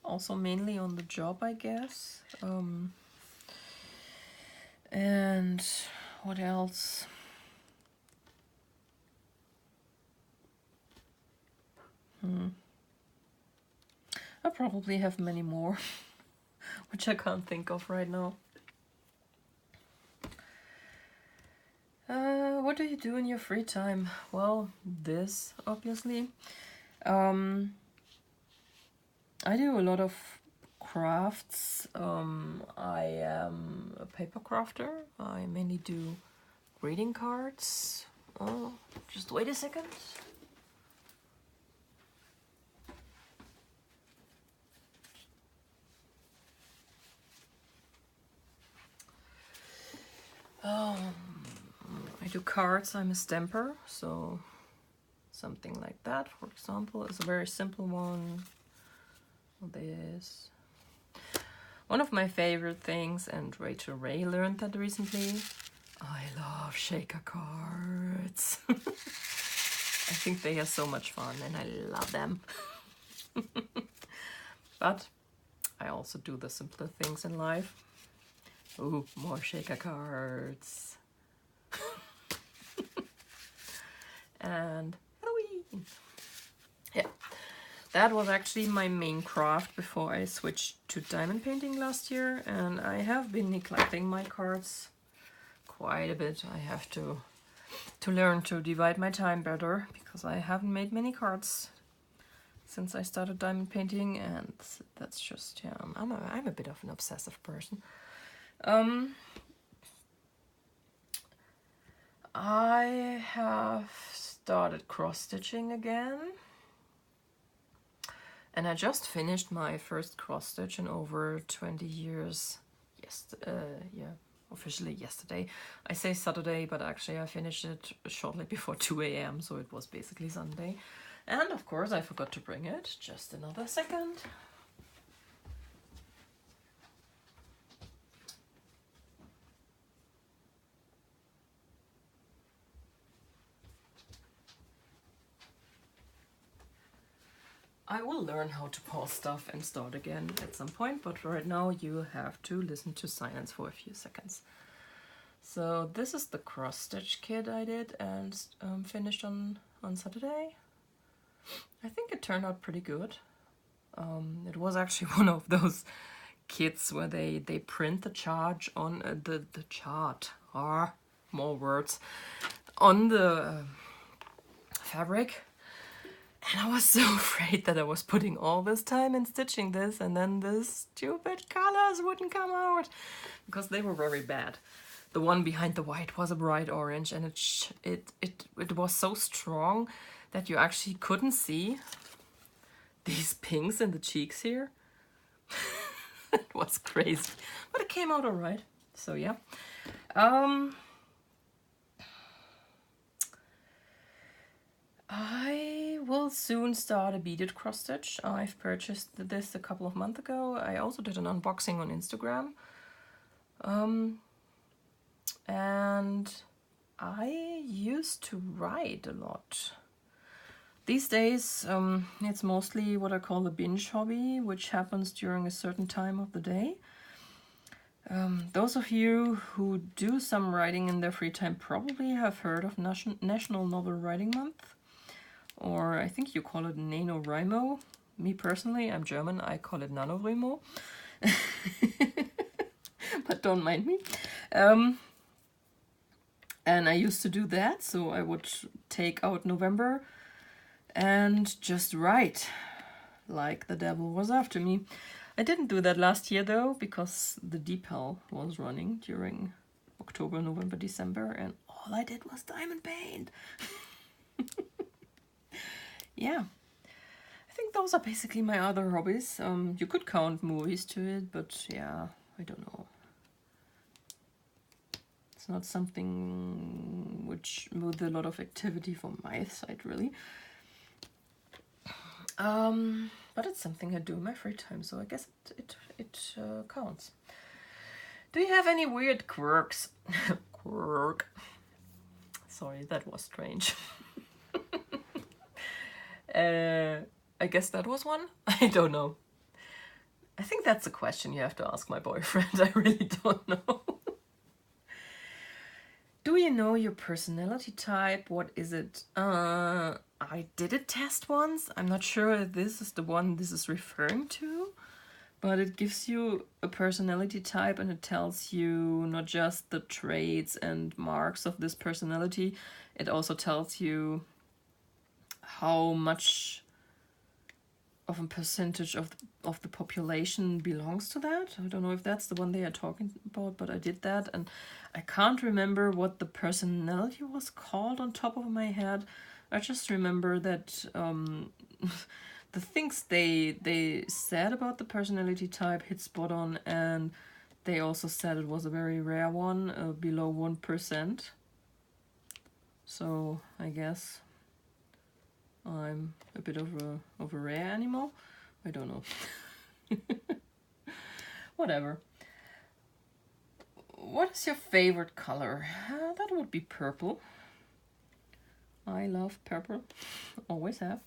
[SPEAKER 1] Also mainly on the job, I guess. And what else? I probably have many more, which I can't think of right now. What do you do in your free time? Well, this, obviously. I do a lot of crafts. I am a paper crafter. I mainly do greeting cards. Oh, just wait a second. I do cards. I'm a stamper, so something like that, for example, is a very simple one. This. One of my favorite things, and Rachel Ray learned that recently, I love shaker cards. I think they are so much fun and I love them. But I also do the simpler things in life. Ooh, more shaker cards. And Halloween. Yeah, that was actually my main craft before I switched to diamond painting last year, and I have been neglecting my cards quite a bit. I have to learn to divide my time better because I haven't made many cards since I started diamond painting, and that's just, yeah, I'm a bit of an obsessive person. I have started cross stitching again, and I just finished my first cross stitch in over 20 years. Yeah, officially yesterday. I say Saturday, but actually I finished it shortly before 2 a.m, so it was basically Sunday. And of course I forgot to bring it. Just another second. I will learn how to pause stuff and start again at some point, but right now you have to listen to silence for a few seconds. So this is the cross stitch kit I did and finished on Saturday. I think it turned out pretty good. It was actually one of those kits where they print the charge on the chart, or more words, on the fabric. And I was so afraid that I was putting all this time in stitching this and then the stupid colors wouldn't come out, because they were very bad. The one behind the white was a bright orange, and it was so strong that you actually couldn't see these pinks in the cheeks here. It was crazy, but it came out all right. So yeah. I will soon start a beaded cross stitch. I've purchased this a couple of months ago. I also did an unboxing on Instagram. And I used to write a lot. These days, it's mostly what I call a binge hobby, which happens during a certain time of the day. Those of you who do some writing in their free time probably have heard of National Novel Writing Month, or I think you call it NaNoWriMo. Me personally, I'm German, I call it NaNoWriMo. But don't mind me. And I used to do that, so I would take out November and just write like the devil was after me. I didn't do that last year though, because the DPAL was running during October, November, December, and all I did was diamond paint. Yeah, I think those are basically my other hobbies. You could count movies to it, but yeah, I don't know. It's not something which with a lot of activity from my side, really. But it's something I do in my free time, so I guess it counts. Do you have any weird quirks? Quirk. Sorry, that was strange. I guess that was one? I don't know. I think that's a question you have to ask my boyfriend. I really don't know. Do you know your personality type? What is it? I did a test once. I'm not sure if this is the one this is referring to, but it gives you a personality type and it tells you not just the traits and marks of this personality, it also tells you how much of a percentage of the population belongs to that. I don't know if that's the one they are talking about, but I did that and I can't remember what the personality was called on top of my head. I just remember that the things they said about the personality type hit spot on, and they also said it was a very rare one, below 1%. So I guess I'm a bit of a rare animal. I don't know. Whatever. What is your favorite color? That would be purple. I love purple. Always have.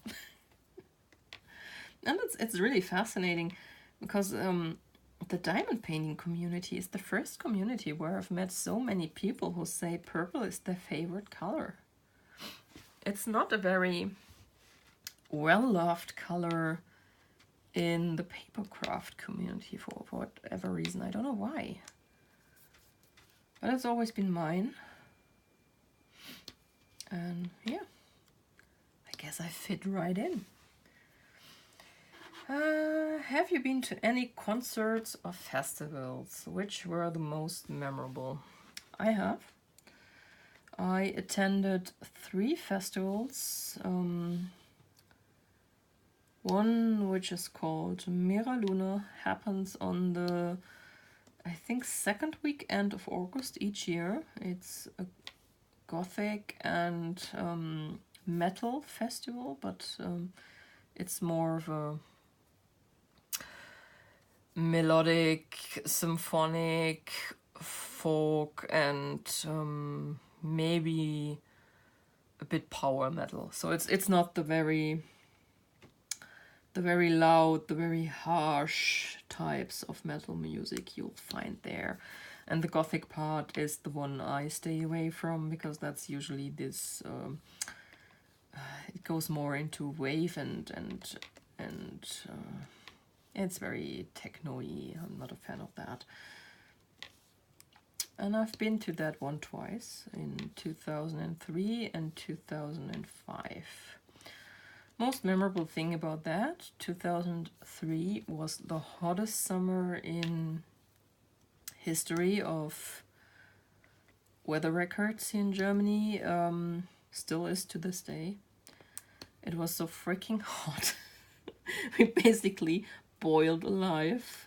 [SPEAKER 1] And it's really fascinating because the diamond painting community is the first community where I've met so many people who say purple is their favorite color. It's not a very well-loved color in the papercraft community for whatever reason. I don't know why. But it's always been mine. And yeah, I guess I fit right in. Have you been to any concerts or festivals? Which were the most memorable? I have. I attended 3 festivals. One which is called Mera Luna happens on the, I think, 2nd weekend of August each year. It's a gothic and metal festival, but it's more of a melodic, symphonic, folk, and maybe a bit power metal. So it's not the very loud, the very harsh types of metal music you'll find there. And the gothic part is the one I stay away from, because that's usually this it goes more into wave and it's very techno-y. I'm not a fan of that. And I've been to that one twice, in 2003 and 2005. Most memorable thing about that, 2003 was the hottest summer in history of weather records in Germany. Still is to this day. It was so freaking hot. We basically boiled alive.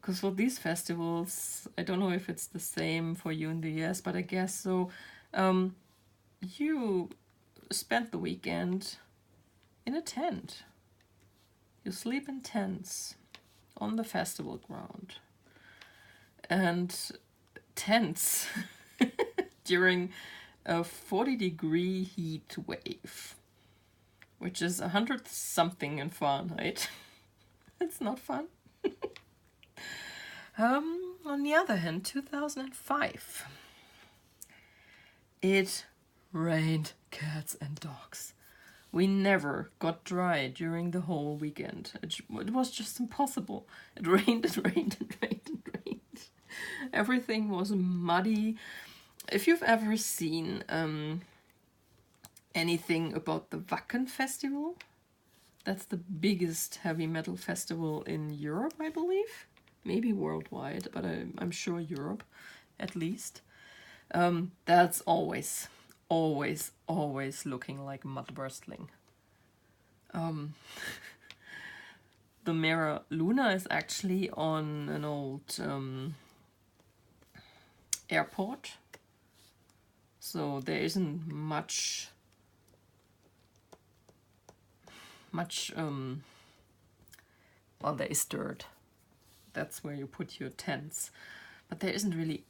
[SPEAKER 1] Because for these festivals, I don't know if it's the same for you in the US, but I guess so. You spent the weekend in a tent. You sleep in tents on the festival ground. And tents during a 40-degree heat wave, which is 100 something in Fahrenheit. It's not fun. On the other hand, 2005, it rained cats and dogs. We never got dry during the whole weekend. It was just impossible. It rained, it rained, it rained, it rained. Everything was muddy. If you've ever seen anything about the Wacken Festival, that's the biggest heavy metal festival in Europe, I believe. Maybe worldwide, but I'm sure Europe, at least. That's always looking like mud bursting. The Mera Luna is actually on an old airport, so there isn't much well, there is dirt. That's where you put your tents, but there isn't really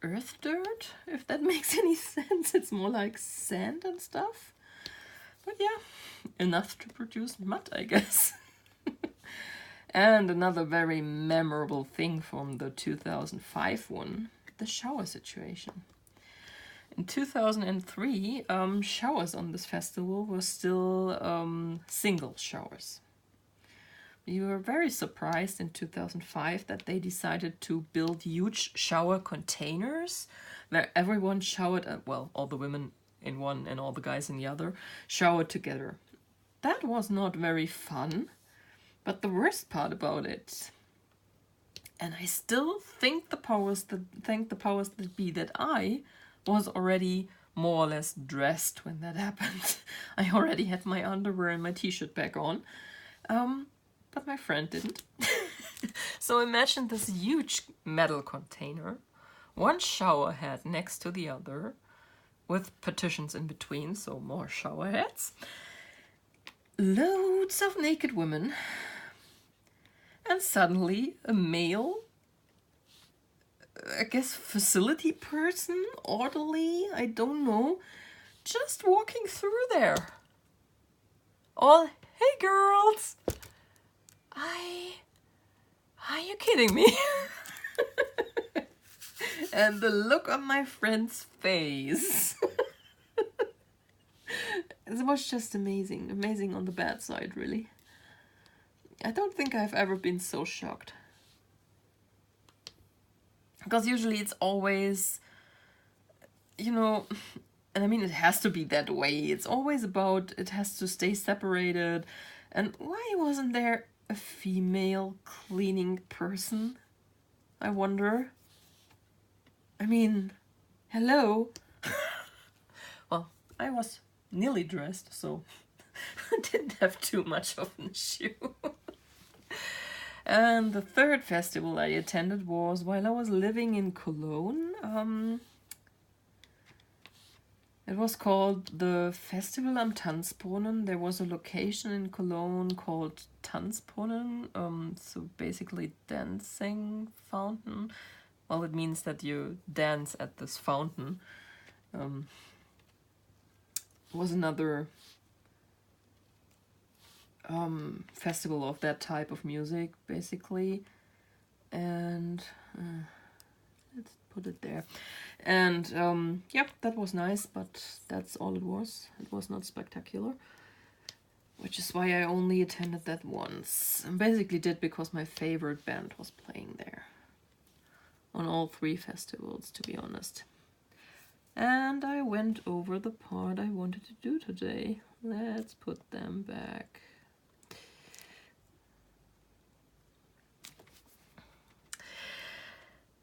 [SPEAKER 1] earth dirt, if that makes any sense. It's more like sand and stuff, but yeah, enough to produce mud, I guess. And another very memorable thing from the 2005 one, the shower situation. In 2003, showers on this festival were still single showers. We were very surprised in 2005 that they decided to build huge shower containers where everyone showered, well, all the women in one and all the guys in the other, showered together. That was not very fun, but the worst part about it, and I still think the powers that be, that I was already more or less dressed when that happened. I already had my underwear and my t-shirt back on. But my friend didn't. So imagine this huge metal container, one shower head next to the other, with partitions in between, so more shower heads. Loads of naked women. And suddenly a male, I guess facility person, orderly, I don't know, just walking through there. All, hey girls! Are you kidding me? And the look on my friend's face. It was just amazing. Amazing on the bad side, really. I don't think I've ever been so shocked. Because usually it's always, you know, and I mean it has to be that way. It's always about, it has to stay separated. And why wasn't there a female cleaning person? I wonder. I mean, Hello. Well, I was nearly dressed, so I didn't have too much of an issue. And the third festival I attended was while I was living in Cologne. It was called the Festival am Tanzbrunnen. There was a location in Cologne called Tanzbrunnen, so basically dancing fountain. Well, it means that you dance at this fountain. Was another festival of that type of music, basically. And let's put it there. And yep, that was nice, but that's all it was. It was not spectacular, which is why I only attended that once. I basically did because my favorite band was playing there on all three festivals, to be honest. And I went over the part I wanted to do today. Let's put them back.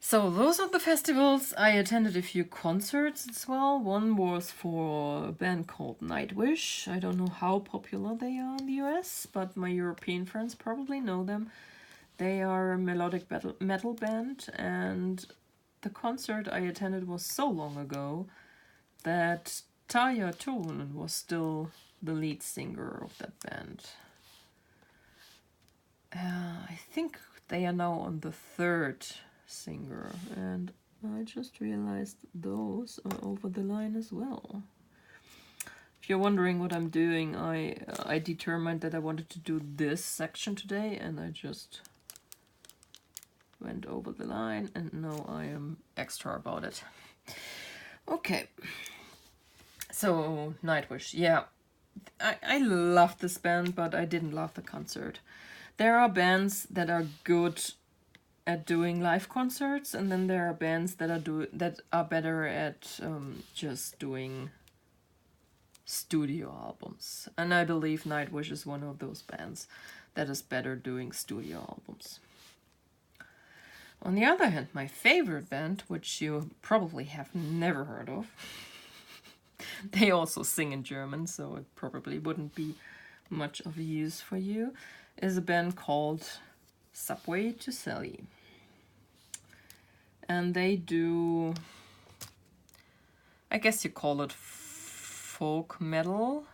[SPEAKER 1] So those are the festivals. I attended a few concerts as well. One was for a band called Nightwish. I don't know how popular they are in the US, but my European friends probably know them. They are a melodic metal band, and the concert I attended was so long ago that Tarja Turunen was still the lead singer of that band. I think they are now on the third singer, and I just realized those are over the line as well. If you're wondering what I'm doing, I determined that I wanted to do this section today, and I just went over the line, and now I am extra about it. Okay, so Nightwish, yeah, I love this band, but I didn't love the concert. There are bands that are good at doing live concerts, and then there are bands that are better at just doing studio albums. And I believe Nightwish is one of those bands that is better doing studio albums. On the other hand, my favorite band, which you probably have never heard of, they also sing in German, so it probably wouldn't be much of a use for you, is a band called Subway to Sally. And they do, I guess you call it folk metal.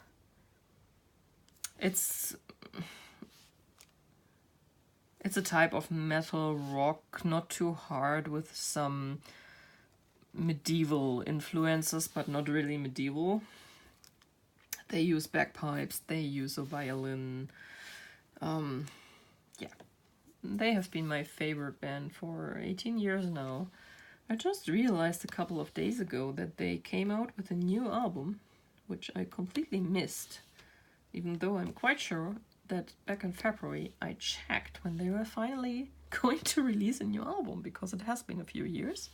[SPEAKER 1] It's a type of metal rock, not too hard, with some medieval influences, but not really medieval. They use bagpipes, they use a violin. Yeah, they have been my favorite band for 18 years now. I just realized a couple of days ago that they came out with a new album, which I completely missed, even though I'm quite sure that back in February I checked when they were finally going to release a new album, because it has been a few years.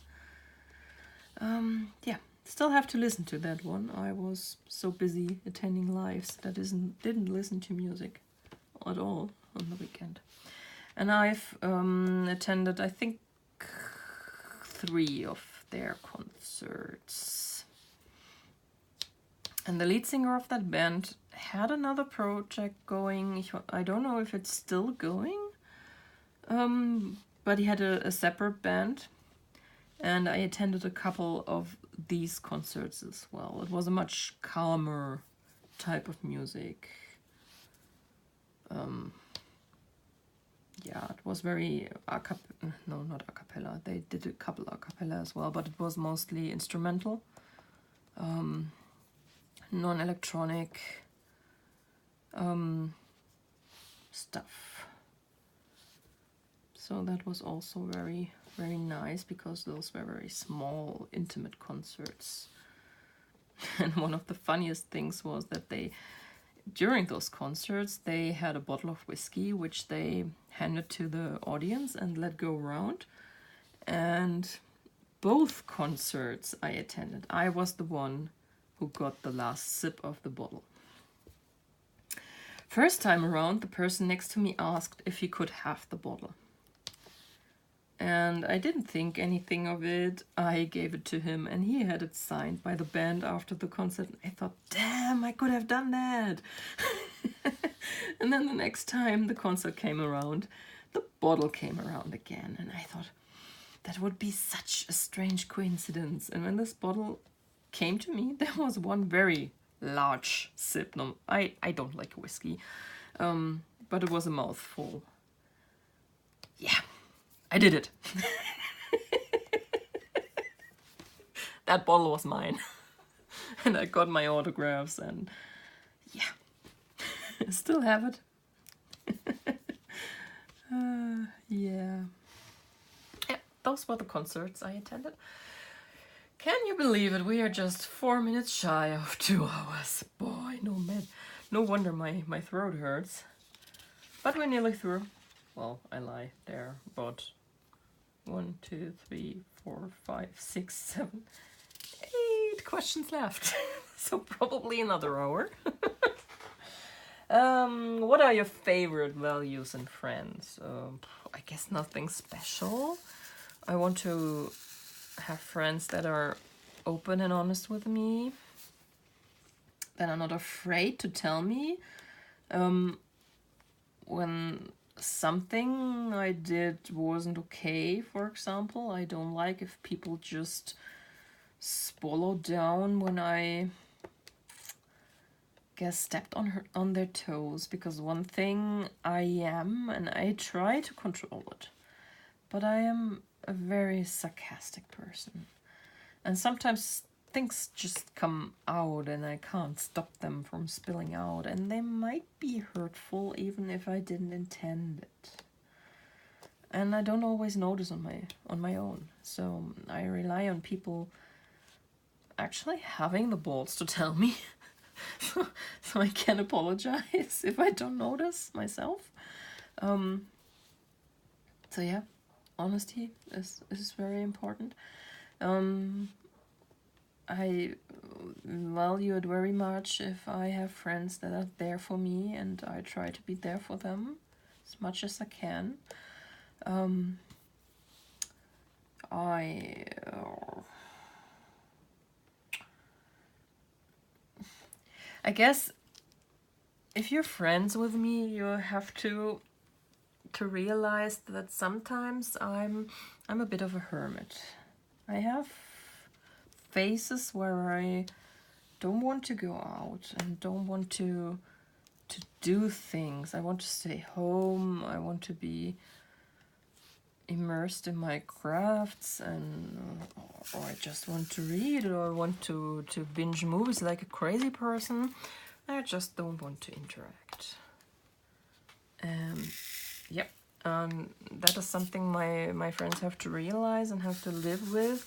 [SPEAKER 1] Yeah, still have to listen to that one. I was so busy attending lives that didn't listen to music at all on the weekend. And I've attended, I think, 3 of their concerts. And the lead singer of that band had another project going. I don't know if it's still going, but he had a separate band. And I attended a couple of these concerts as well. It was a much calmer type of music. Yeah, it was very no, not a cappella. They did a couple a cappella as well, but it was mostly instrumental, non-electronic stuff. So that was also very, very nice, because those were very small, intimate concerts. And one of the funniest things was that during those concerts, they had a bottle of whiskey, which they handed to the audience and let go around. And both concerts I attended, I was the one who got the last sip of the bottle. First time around, the person next to me asked if he could have the bottle. and I didn't think anything of it. I gave it to him and he had it signed by the band after the concert. I thought, damn, I could have done that. And then the next time the concert came around, the bottle came around again, and I thought that would be such a strange coincidence. And when this bottle came to me, there was one very large sip. No, I don't like whiskey, but it was a mouthful. Yeah, I did it. That bottle was mine. And I got my autographs, and yeah, I still have it. Yeah. Yeah, those were the concerts I attended. Can you believe it? We are just 4 minutes shy of 2 hours. Boy, no wonder my throat hurts. But we're nearly through. Well, I lie there, but 1, 2, 3, 4, 5, 6, 7, 8 questions left. So probably another hour. What are your favorite values in friends? I guess nothing special. I want to have friends that are open and honest with me, that are not afraid to tell me when something I did wasn't okay, for example. I don't like if people just swallow down when I get stepped on their toes, because one thing I am, and I try to control it, but I am a very sarcastic person, and sometimes things just come out and I can't stop them from spilling out, and they might be hurtful even if I didn't intend it, and I don't always notice on my own. So I rely on people actually having the balls to tell me. So I can apologize if I don't notice myself. So yeah, honesty is very important. I value it very much if I have friends that are there for me, and I try to be there for them as much as I can. I guess if you're friends with me, you have to realize that sometimes I'm a bit of a hermit. I have phases where I don't want to go out and don't want to do things. I want to stay home. I want to be immersed in my crafts, and or I just want to read, or I want to binge movies like a crazy person. I just don't want to interact. Yep. That is something my friends have to realize and have to live with.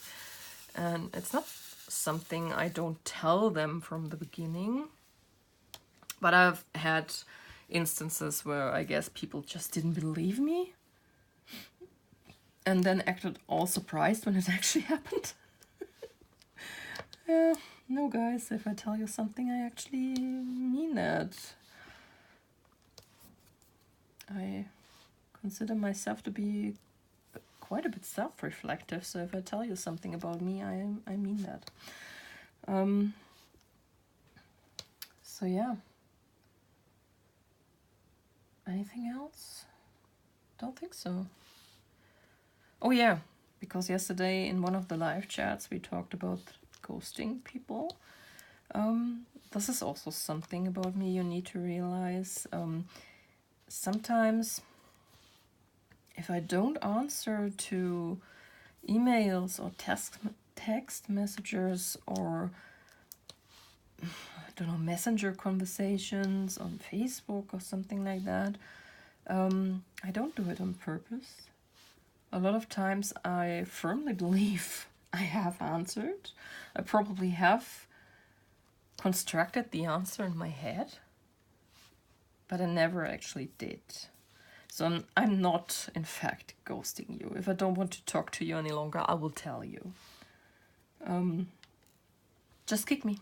[SPEAKER 1] And it's not something I don't tell them from the beginning. But I've had instances where I guess people just didn't believe me, and then acted all surprised when it actually happened. Yeah, no guys, if I tell you something, I actually mean that. I consider myself to be quite a bit self-reflective, so if I tell you something about me, I mean that. So yeah. Anything else? Don't think so. Oh yeah, because yesterday in one of the live chats we talked about ghosting people. This is also something about me you need to realize. Sometimes if I don't answer to emails or text messages or I don't know, messenger conversations on Facebook or something like that, I don't do it on purpose. A lot of times I firmly believe I have answered. I probably have constructed the answer in my head, but I never actually did. So I'm not, in fact, ghosting you. If I don't want to talk to you any longer, I will tell you. Just kick me.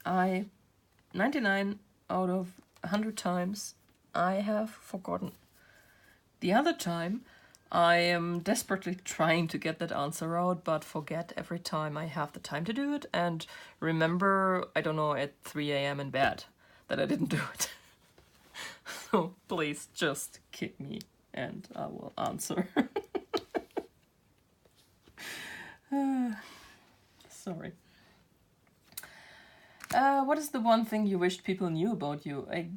[SPEAKER 1] 99 out of 100 times, I have forgotten. The other time, I am desperately trying to get that answer out, but forget every time I have the time to do it, and remember, I don't know, at 3 a.m. in bed that I didn't do it. So please just kick me and I will answer. Sorry. What is the one thing you wished people knew about you? I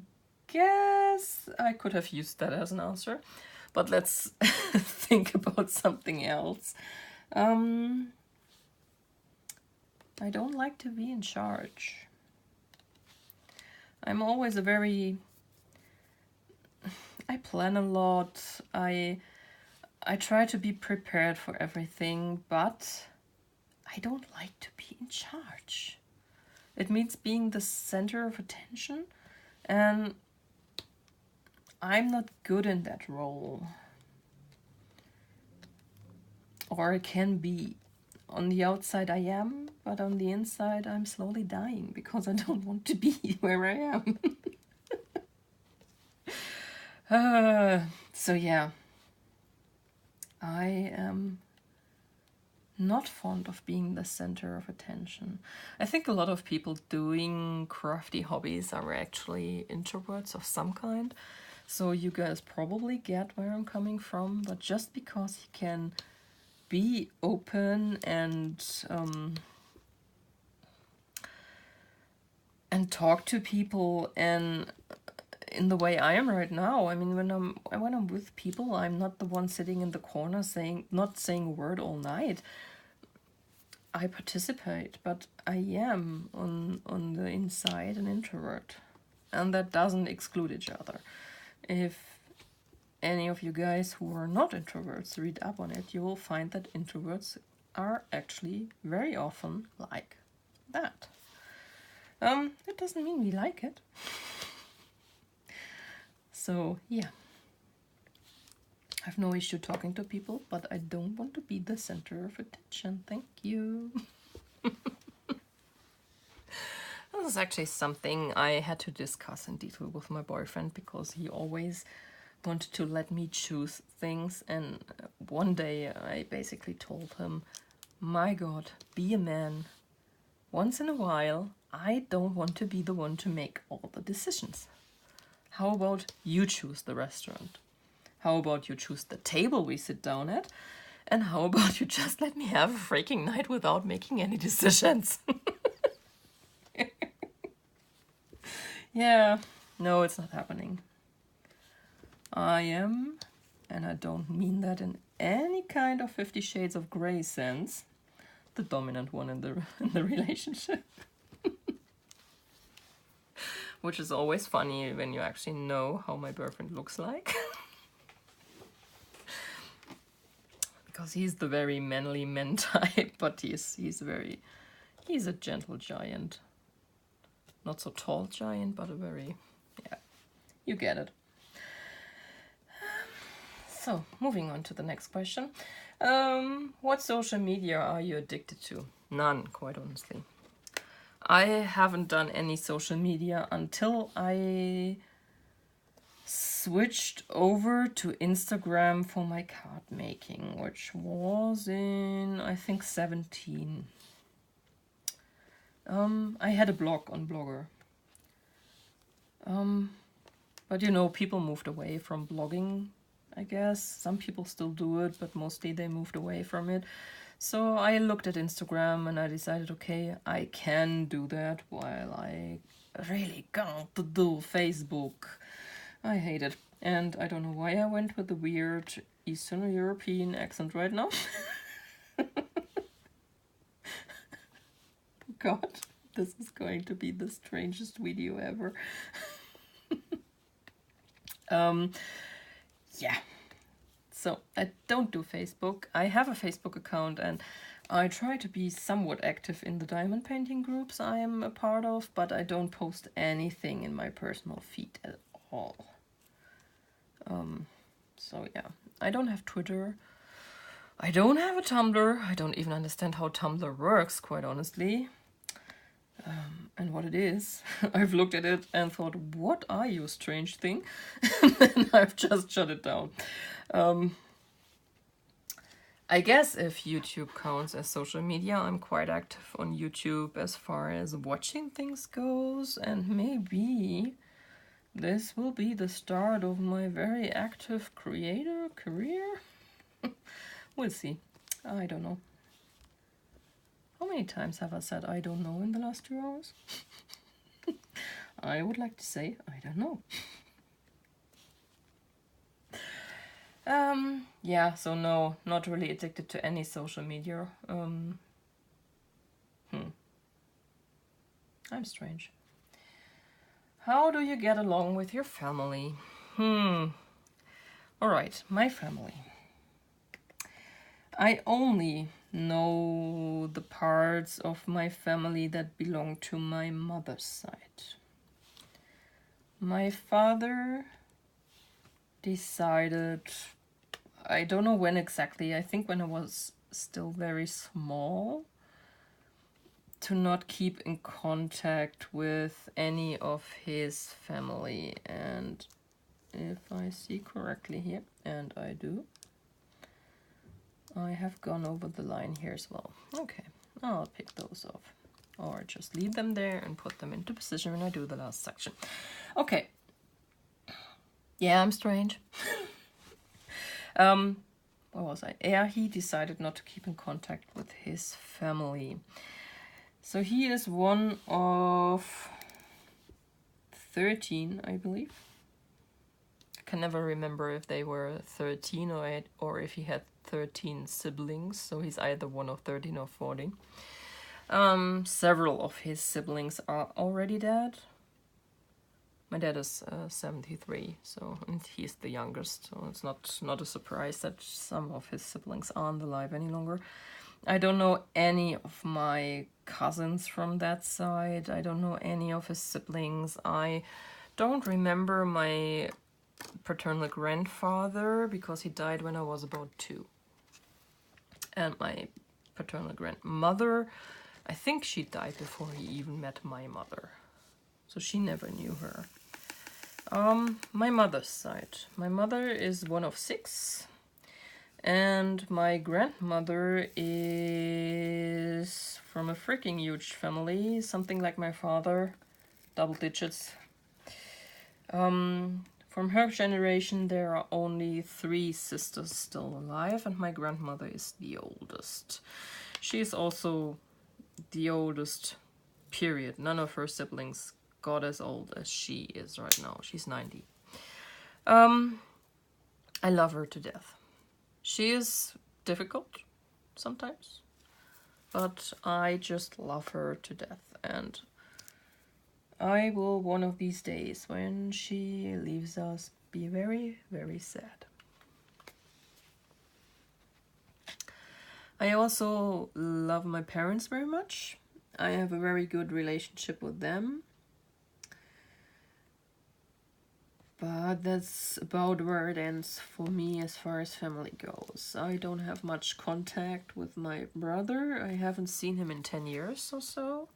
[SPEAKER 1] guess I could have used that as an answer, but let's think about something else. I don't like to be in charge. I'm always I plan a lot. I try to be prepared for everything, but I don't like to be in charge. It means being the center of attention, and I'm not good in that role. Or I can be. On the outside I am, but on the inside I'm slowly dying because I don't want to be where I am. So yeah, I am not fond of being the center of attention. I think a lot of people doing crafty hobbies are actually introverts of some kind. So you guys probably get where I'm coming from, but just because you can be open and talk to people and in the way I am right now. I mean, when I'm with people, I'm not the one sitting in the corner not saying a word all night. I participate, but I am on the inside an introvert, and that doesn't exclude each other. If any of you guys who are not introverts read up on it, you will find that introverts are actually very often like that. It doesn't mean we like it. So yeah, I have no issue talking to people, but I don't want to be the center of attention. Thank you. This is actually something I had to discuss in detail with my boyfriend because he always wanted to let me choose things, and one day I basically told him, my God, be a man. Once in a while, I don't want to be the one to make all the decisions. How about you choose the restaurant? How about you choose the table we sit down at? And how about you just let me have a freaking night without making any decisions? Yeah, no, it's not happening. I am, and I don't mean that in any kind of 50 Shades of Grey sense, the dominant one in the relationship. Which is always funny when you actually know how my boyfriend looks like. Because he's the very manly man type, but he's a gentle giant. Not so tall giant, but a very, yeah, you get it. So, moving on to the next question. What social media are you addicted to? None, quite honestly. I haven't done any social media until I switched over to Instagram for my card making, which was in, I think, 17. I had a blog on Blogger. But you know, people moved away from blogging, I guess. Some people still do it, but mostly they moved away from it. So I looked at Instagram and I decided, okay, I can do that while I really can't do Facebook. I hate it. And I don't know why I went with the weird Eastern European accent right now. God, this is going to be the strangest video ever. Yeah. So I don't do Facebook. I have a Facebook account and I try to be somewhat active in the diamond painting groups I am a part of, but I don't post anything in my personal feed at all. So yeah, I don't have Twitter. I don't have a Tumblr. I don't even understand how Tumblr works, quite honestly. And what it is. I've looked at it and thought, what are you, strange thing? And then I've just shut it down. I guess if YouTube counts as social media, I'm quite active on YouTube as far as watching things goes, and maybe this will be the start of my very active creator career. We'll see. I don't know. How many times have I said I don't know in the last 2 hours? I would like to say I don't know. Yeah, so no, not really addicted to any social media. I'm strange. How do you get along with your family? Alright, my family. I only know the parts of my family that belong to my mother's side. My father decided, I don't know when exactly, I think when I was still very small, to not keep in contact with any of his family. And if I see correctly here, and I do, I have gone over the line here as well. Okay, I'll pick those off, or just leave them there and put them into position when I do the last section. Okay. Yeah, I'm strange. Where was I? Yeah, he decided not to keep in contact with his family. So he is one of 13, I believe. I can never remember if they were 13 or if he had 13 siblings. So he's either one of 13 or 14. Several of his siblings are already dead. My dad is 73, so and he's the youngest, so it's not a surprise that some of his siblings aren't alive any longer. I don't know any of my cousins from that side. I don't know any of his siblings. I don't remember my paternal grandfather because he died when I was about 2. And my paternal grandmother, I think she died before he even met my mother. So she never knew her. My mother's side. My mother is one of 6. And my grandmother is from a freaking huge family. Something like my father. Double digits. From her generation, there are only 3 sisters still alive. And my grandmother is the oldest. She is also the oldest, period. None of her siblings got as old as she is right now. She's 90. I love her to death. She is difficult sometimes, but I just love her to death. And I will one of these days, when she leaves us, be very, very sad. I also love my parents very much. I have a very good relationship with them. But that's about where it ends for me as far as family goes. I don't have much contact with my brother. I haven't seen him in 10 years or so.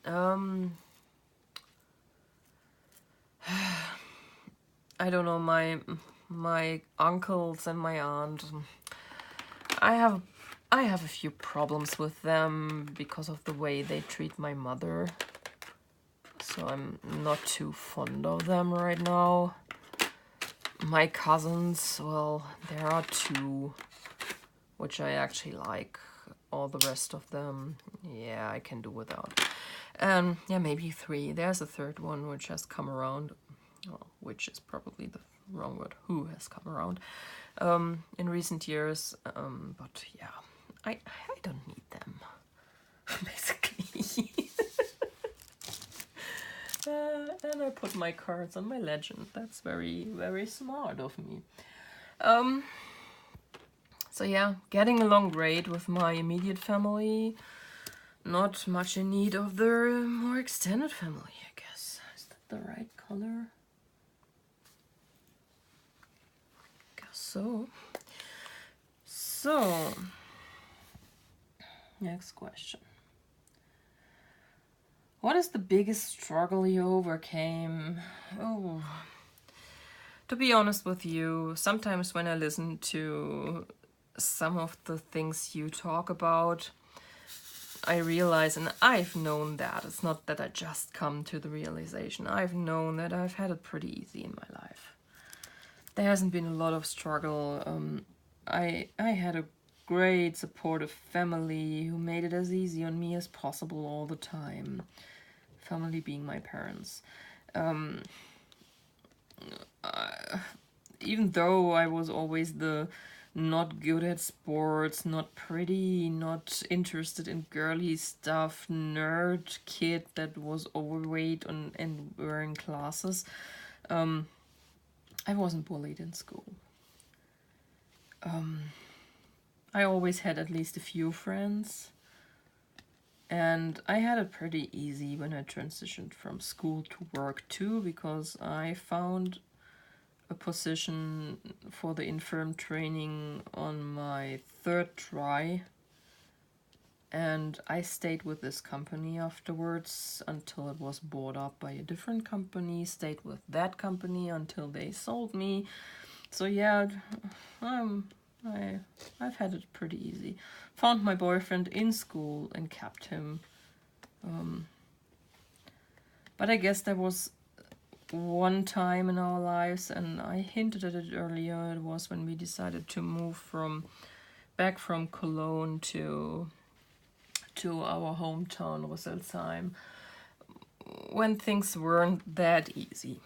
[SPEAKER 1] I don't know, my uncles and my aunt. I have a few problems with them because of the way they treat my mother. So I'm not too fond of them right now. My cousins, well, there are 2, which I actually like. All the rest of them, yeah, I can do without. And yeah, maybe 3. There's a 3rd one which has come around. Well, which is probably the wrong word. Who has come around in recent years. But yeah, I don't need them, basically. And I put my cards on my legend. That's very, very smart of me. So yeah, getting along great with my immediate family. Not much in need of the more extended family, I guess. Is that the right color? Guess so. So, next question. What is the biggest struggle you overcame? Oh, to be honest with you, sometimes when I listen to some of the things you talk about, I realize, and I've known that. It's not that I just come to the realization. I've known that I've had it pretty easy in my life. There hasn't been a lot of struggle. I had a great supportive family who made it as easy on me as possible all the time. Family being my parents. Even though I was always the not good at sports, not pretty, not interested in girly stuff, nerd kid that was overweight and wearing glasses, I wasn't bullied in school. I always had at least a few friends, and I had it pretty easy when I transitioned from school to work too, because I found a position for the infirm training on my third try, and I stayed with this company afterwards until it was bought up by a different company, stayed with that company until they sold me. So yeah, I've had it pretty easy. Found my boyfriend in school and kept him. But I guess there was one time in our lives, and I hinted at it earlier, it was when we decided to move back from Cologne to our hometown, Rüsselsheim, when things weren't that easy.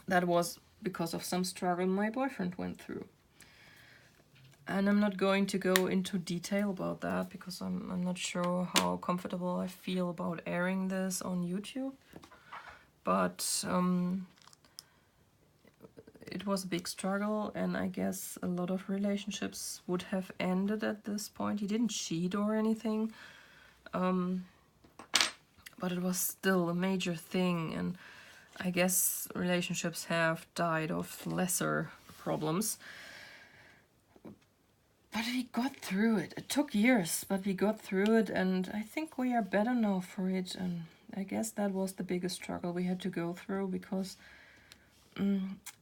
[SPEAKER 1] That was because of some struggle my boyfriend went through. And I'm not going to go into detail about that because I'm not sure how comfortable I feel about airing this on YouTube. But it was a big struggle, and I guess a lot of relationships would have ended at this point. He didn't cheat or anything, but it was still a major thing, and I guess relationships have died of lesser problems. But we got through it. It took years, but we got through it, and I think we are better now for it. And I guess that was the biggest struggle we had to go through, because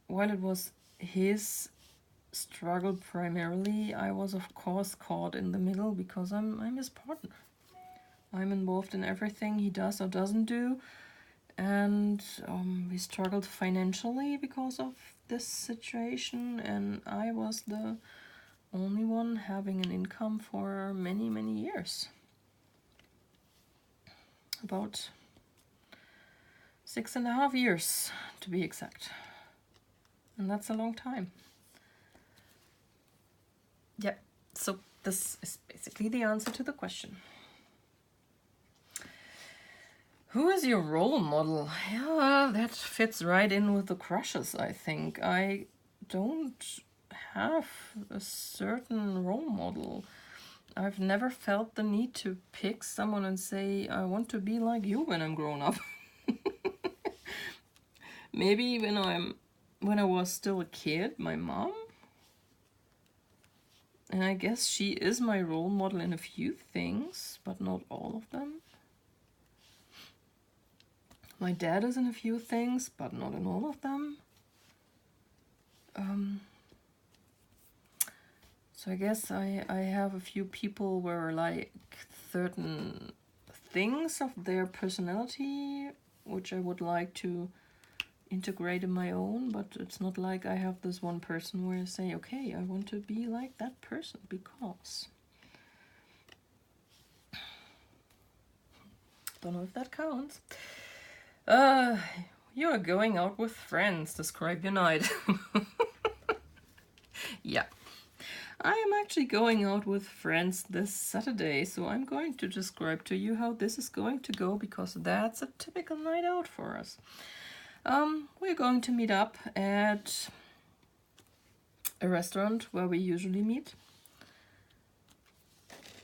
[SPEAKER 1] while it was his struggle primarily, I was of course caught in the middle because I'm his partner. I'm involved in everything he does or doesn't do, and we struggled financially because of this situation, and I was the only one having an income for many, many years. About 6.5 years, to be exact. And that's a long time. Yeah, so this is basically the answer to the question. Who is your role model? Yeah, that fits right in with the crushes, I think. I don't have a certain role model. I've never felt the need to pick someone and say, I want to be like you when I'm grown up. Maybe when I was still a kid, my mom. And I guess she is my role model in a few things, but not all of them. My dad is in a few things, but not in all of them. So I guess I have a few people where like certain things of their personality, which I would like to integrate in my own, but it's not like I have this one person where I say, okay, I want to be like that person because. Don't know if that counts. You are going out with friends. Describe your night. Yeah. I am actually going out with friends this Saturday, so I'm going to describe to you how this is going to go, because that's a typical night out for us. We're going to meet up at a restaurant where we usually meet.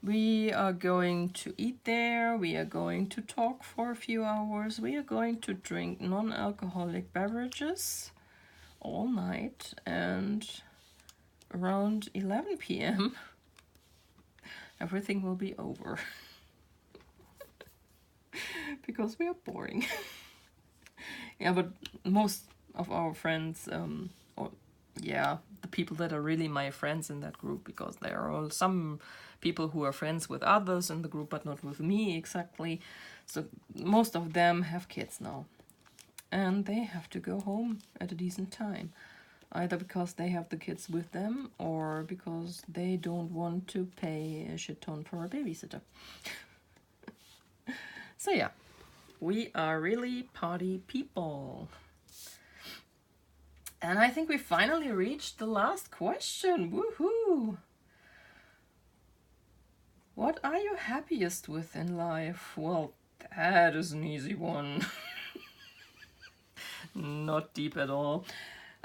[SPEAKER 1] We are going to eat there, we are going to talk for a few hours, we are going to drink non-alcoholic beverages all night, and around 11 p.m. everything will be over. Because we are boring. Yeah, but most of our friends, or yeah, the people that are really my friends in that group, because there are all some people who are friends with others in the group, but not with me exactly. So most of them have kids now, and they have to go home at a decent time, either because they have the kids with them or because they don't want to pay a shit ton for a babysitter. So yeah, we are really party people. And I think we finally reached the last question. Woohoo! What are you happiest with in life? Well, that is an easy one. Not deep at all.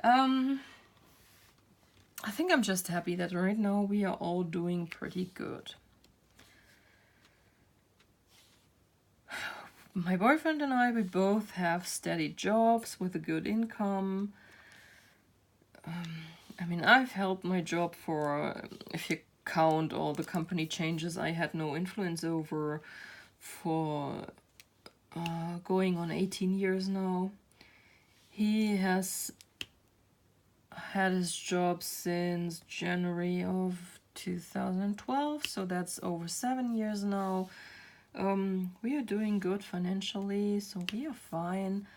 [SPEAKER 1] I think I'm just happy that right now we are all doing pretty good. My boyfriend and I, we both have steady jobs with a good income. I mean, I've held my job for, if you count all the company changes I had no influence over, for going on 18 years now. He has had his job since January of 2012, so that's over 7 years now. We are doing good financially, so we are fine.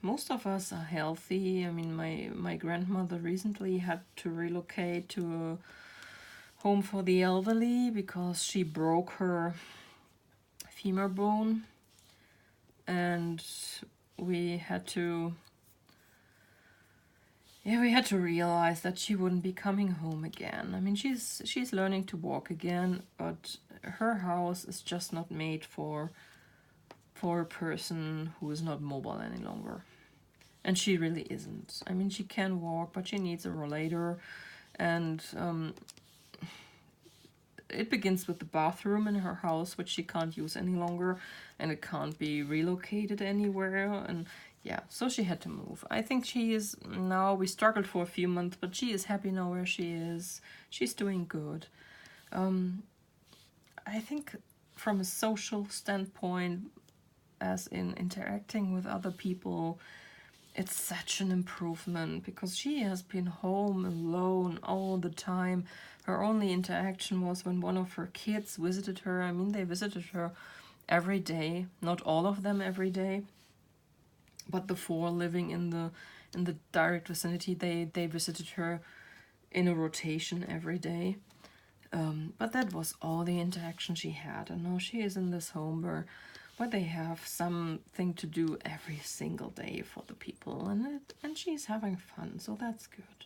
[SPEAKER 1] Most of us are healthy. I mean, my grandmother recently had to relocate to a home for the elderly because she broke her femur bone, and we had to realize that she wouldn't be coming home again. I mean, she's learning to walk again, but her house is just not made for a person who is not mobile any longer. And she really isn't. I mean, she can walk, but she needs a rollator. And it begins with the bathroom in her house, which she can't use any longer, and it can't be relocated anywhere. And yeah, so she had to move. I think she is now, we struggled for a few months, but she is happy now where she is. She's doing good. I think from a social standpoint, as in interacting with other people, it's such an improvement because she has been home alone all the time. Her only interaction was when one of her kids visited her. I mean, they visited her every day, not all of them every day, but the 4 living in the direct vicinity, they visited her in a rotation every day. But that was all the interaction she had, and now she is in this home where they have something to do every single day for the people, and she's having fun, so that's good.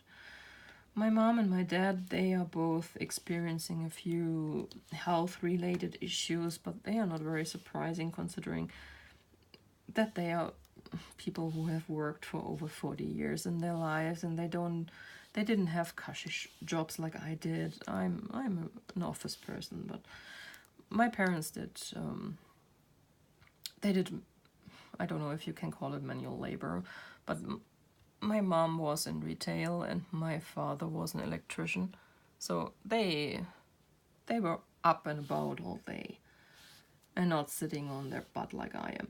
[SPEAKER 1] My mom and my dad, they are both experiencing a few health-related issues, but they are not very surprising considering that they are people who have worked for over 40 years in their lives, and they didn't have cushy jobs like I did. I'm an office person, but my parents did. They did, I don't know if you can call it manual labor, but my mom was in retail and my father was an electrician. So they were up and about all day and not sitting on their butt like I am.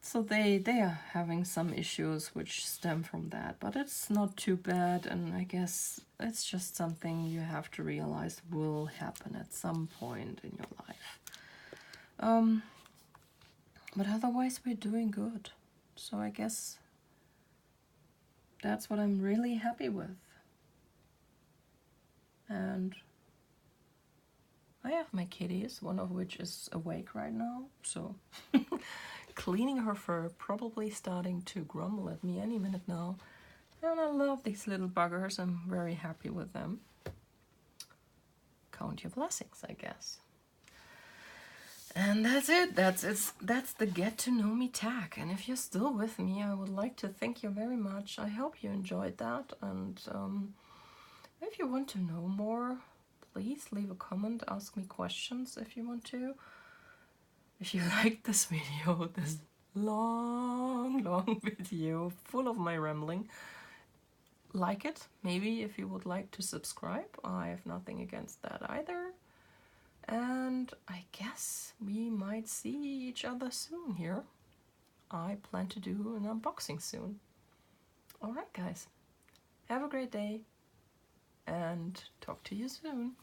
[SPEAKER 1] So they are having some issues which stem from that, but it's not too bad, and I guess it's just something you have to realize will happen at some point in your life. But otherwise we're doing good. So I guess that's what I'm really happy with. And I have my kitties, one of which is awake right now, so cleaning her fur, probably starting to grumble at me any minute now. And I love these little buggers, I'm very happy with them. Count your blessings, I guess. And that's it. That's the get to know me tag. And if you're still with me, I would like to thank you very much. I hope you enjoyed that. And if you want to know more, please leave a comment. Ask me questions if you want to. If you like this video, this long video full of my rambling, like it. Maybe if you would like to subscribe, I have nothing against that either. And I guess we might see each other soon here. I plan to do an unboxing soon. Alright guys, have a great day, and talk to you soon.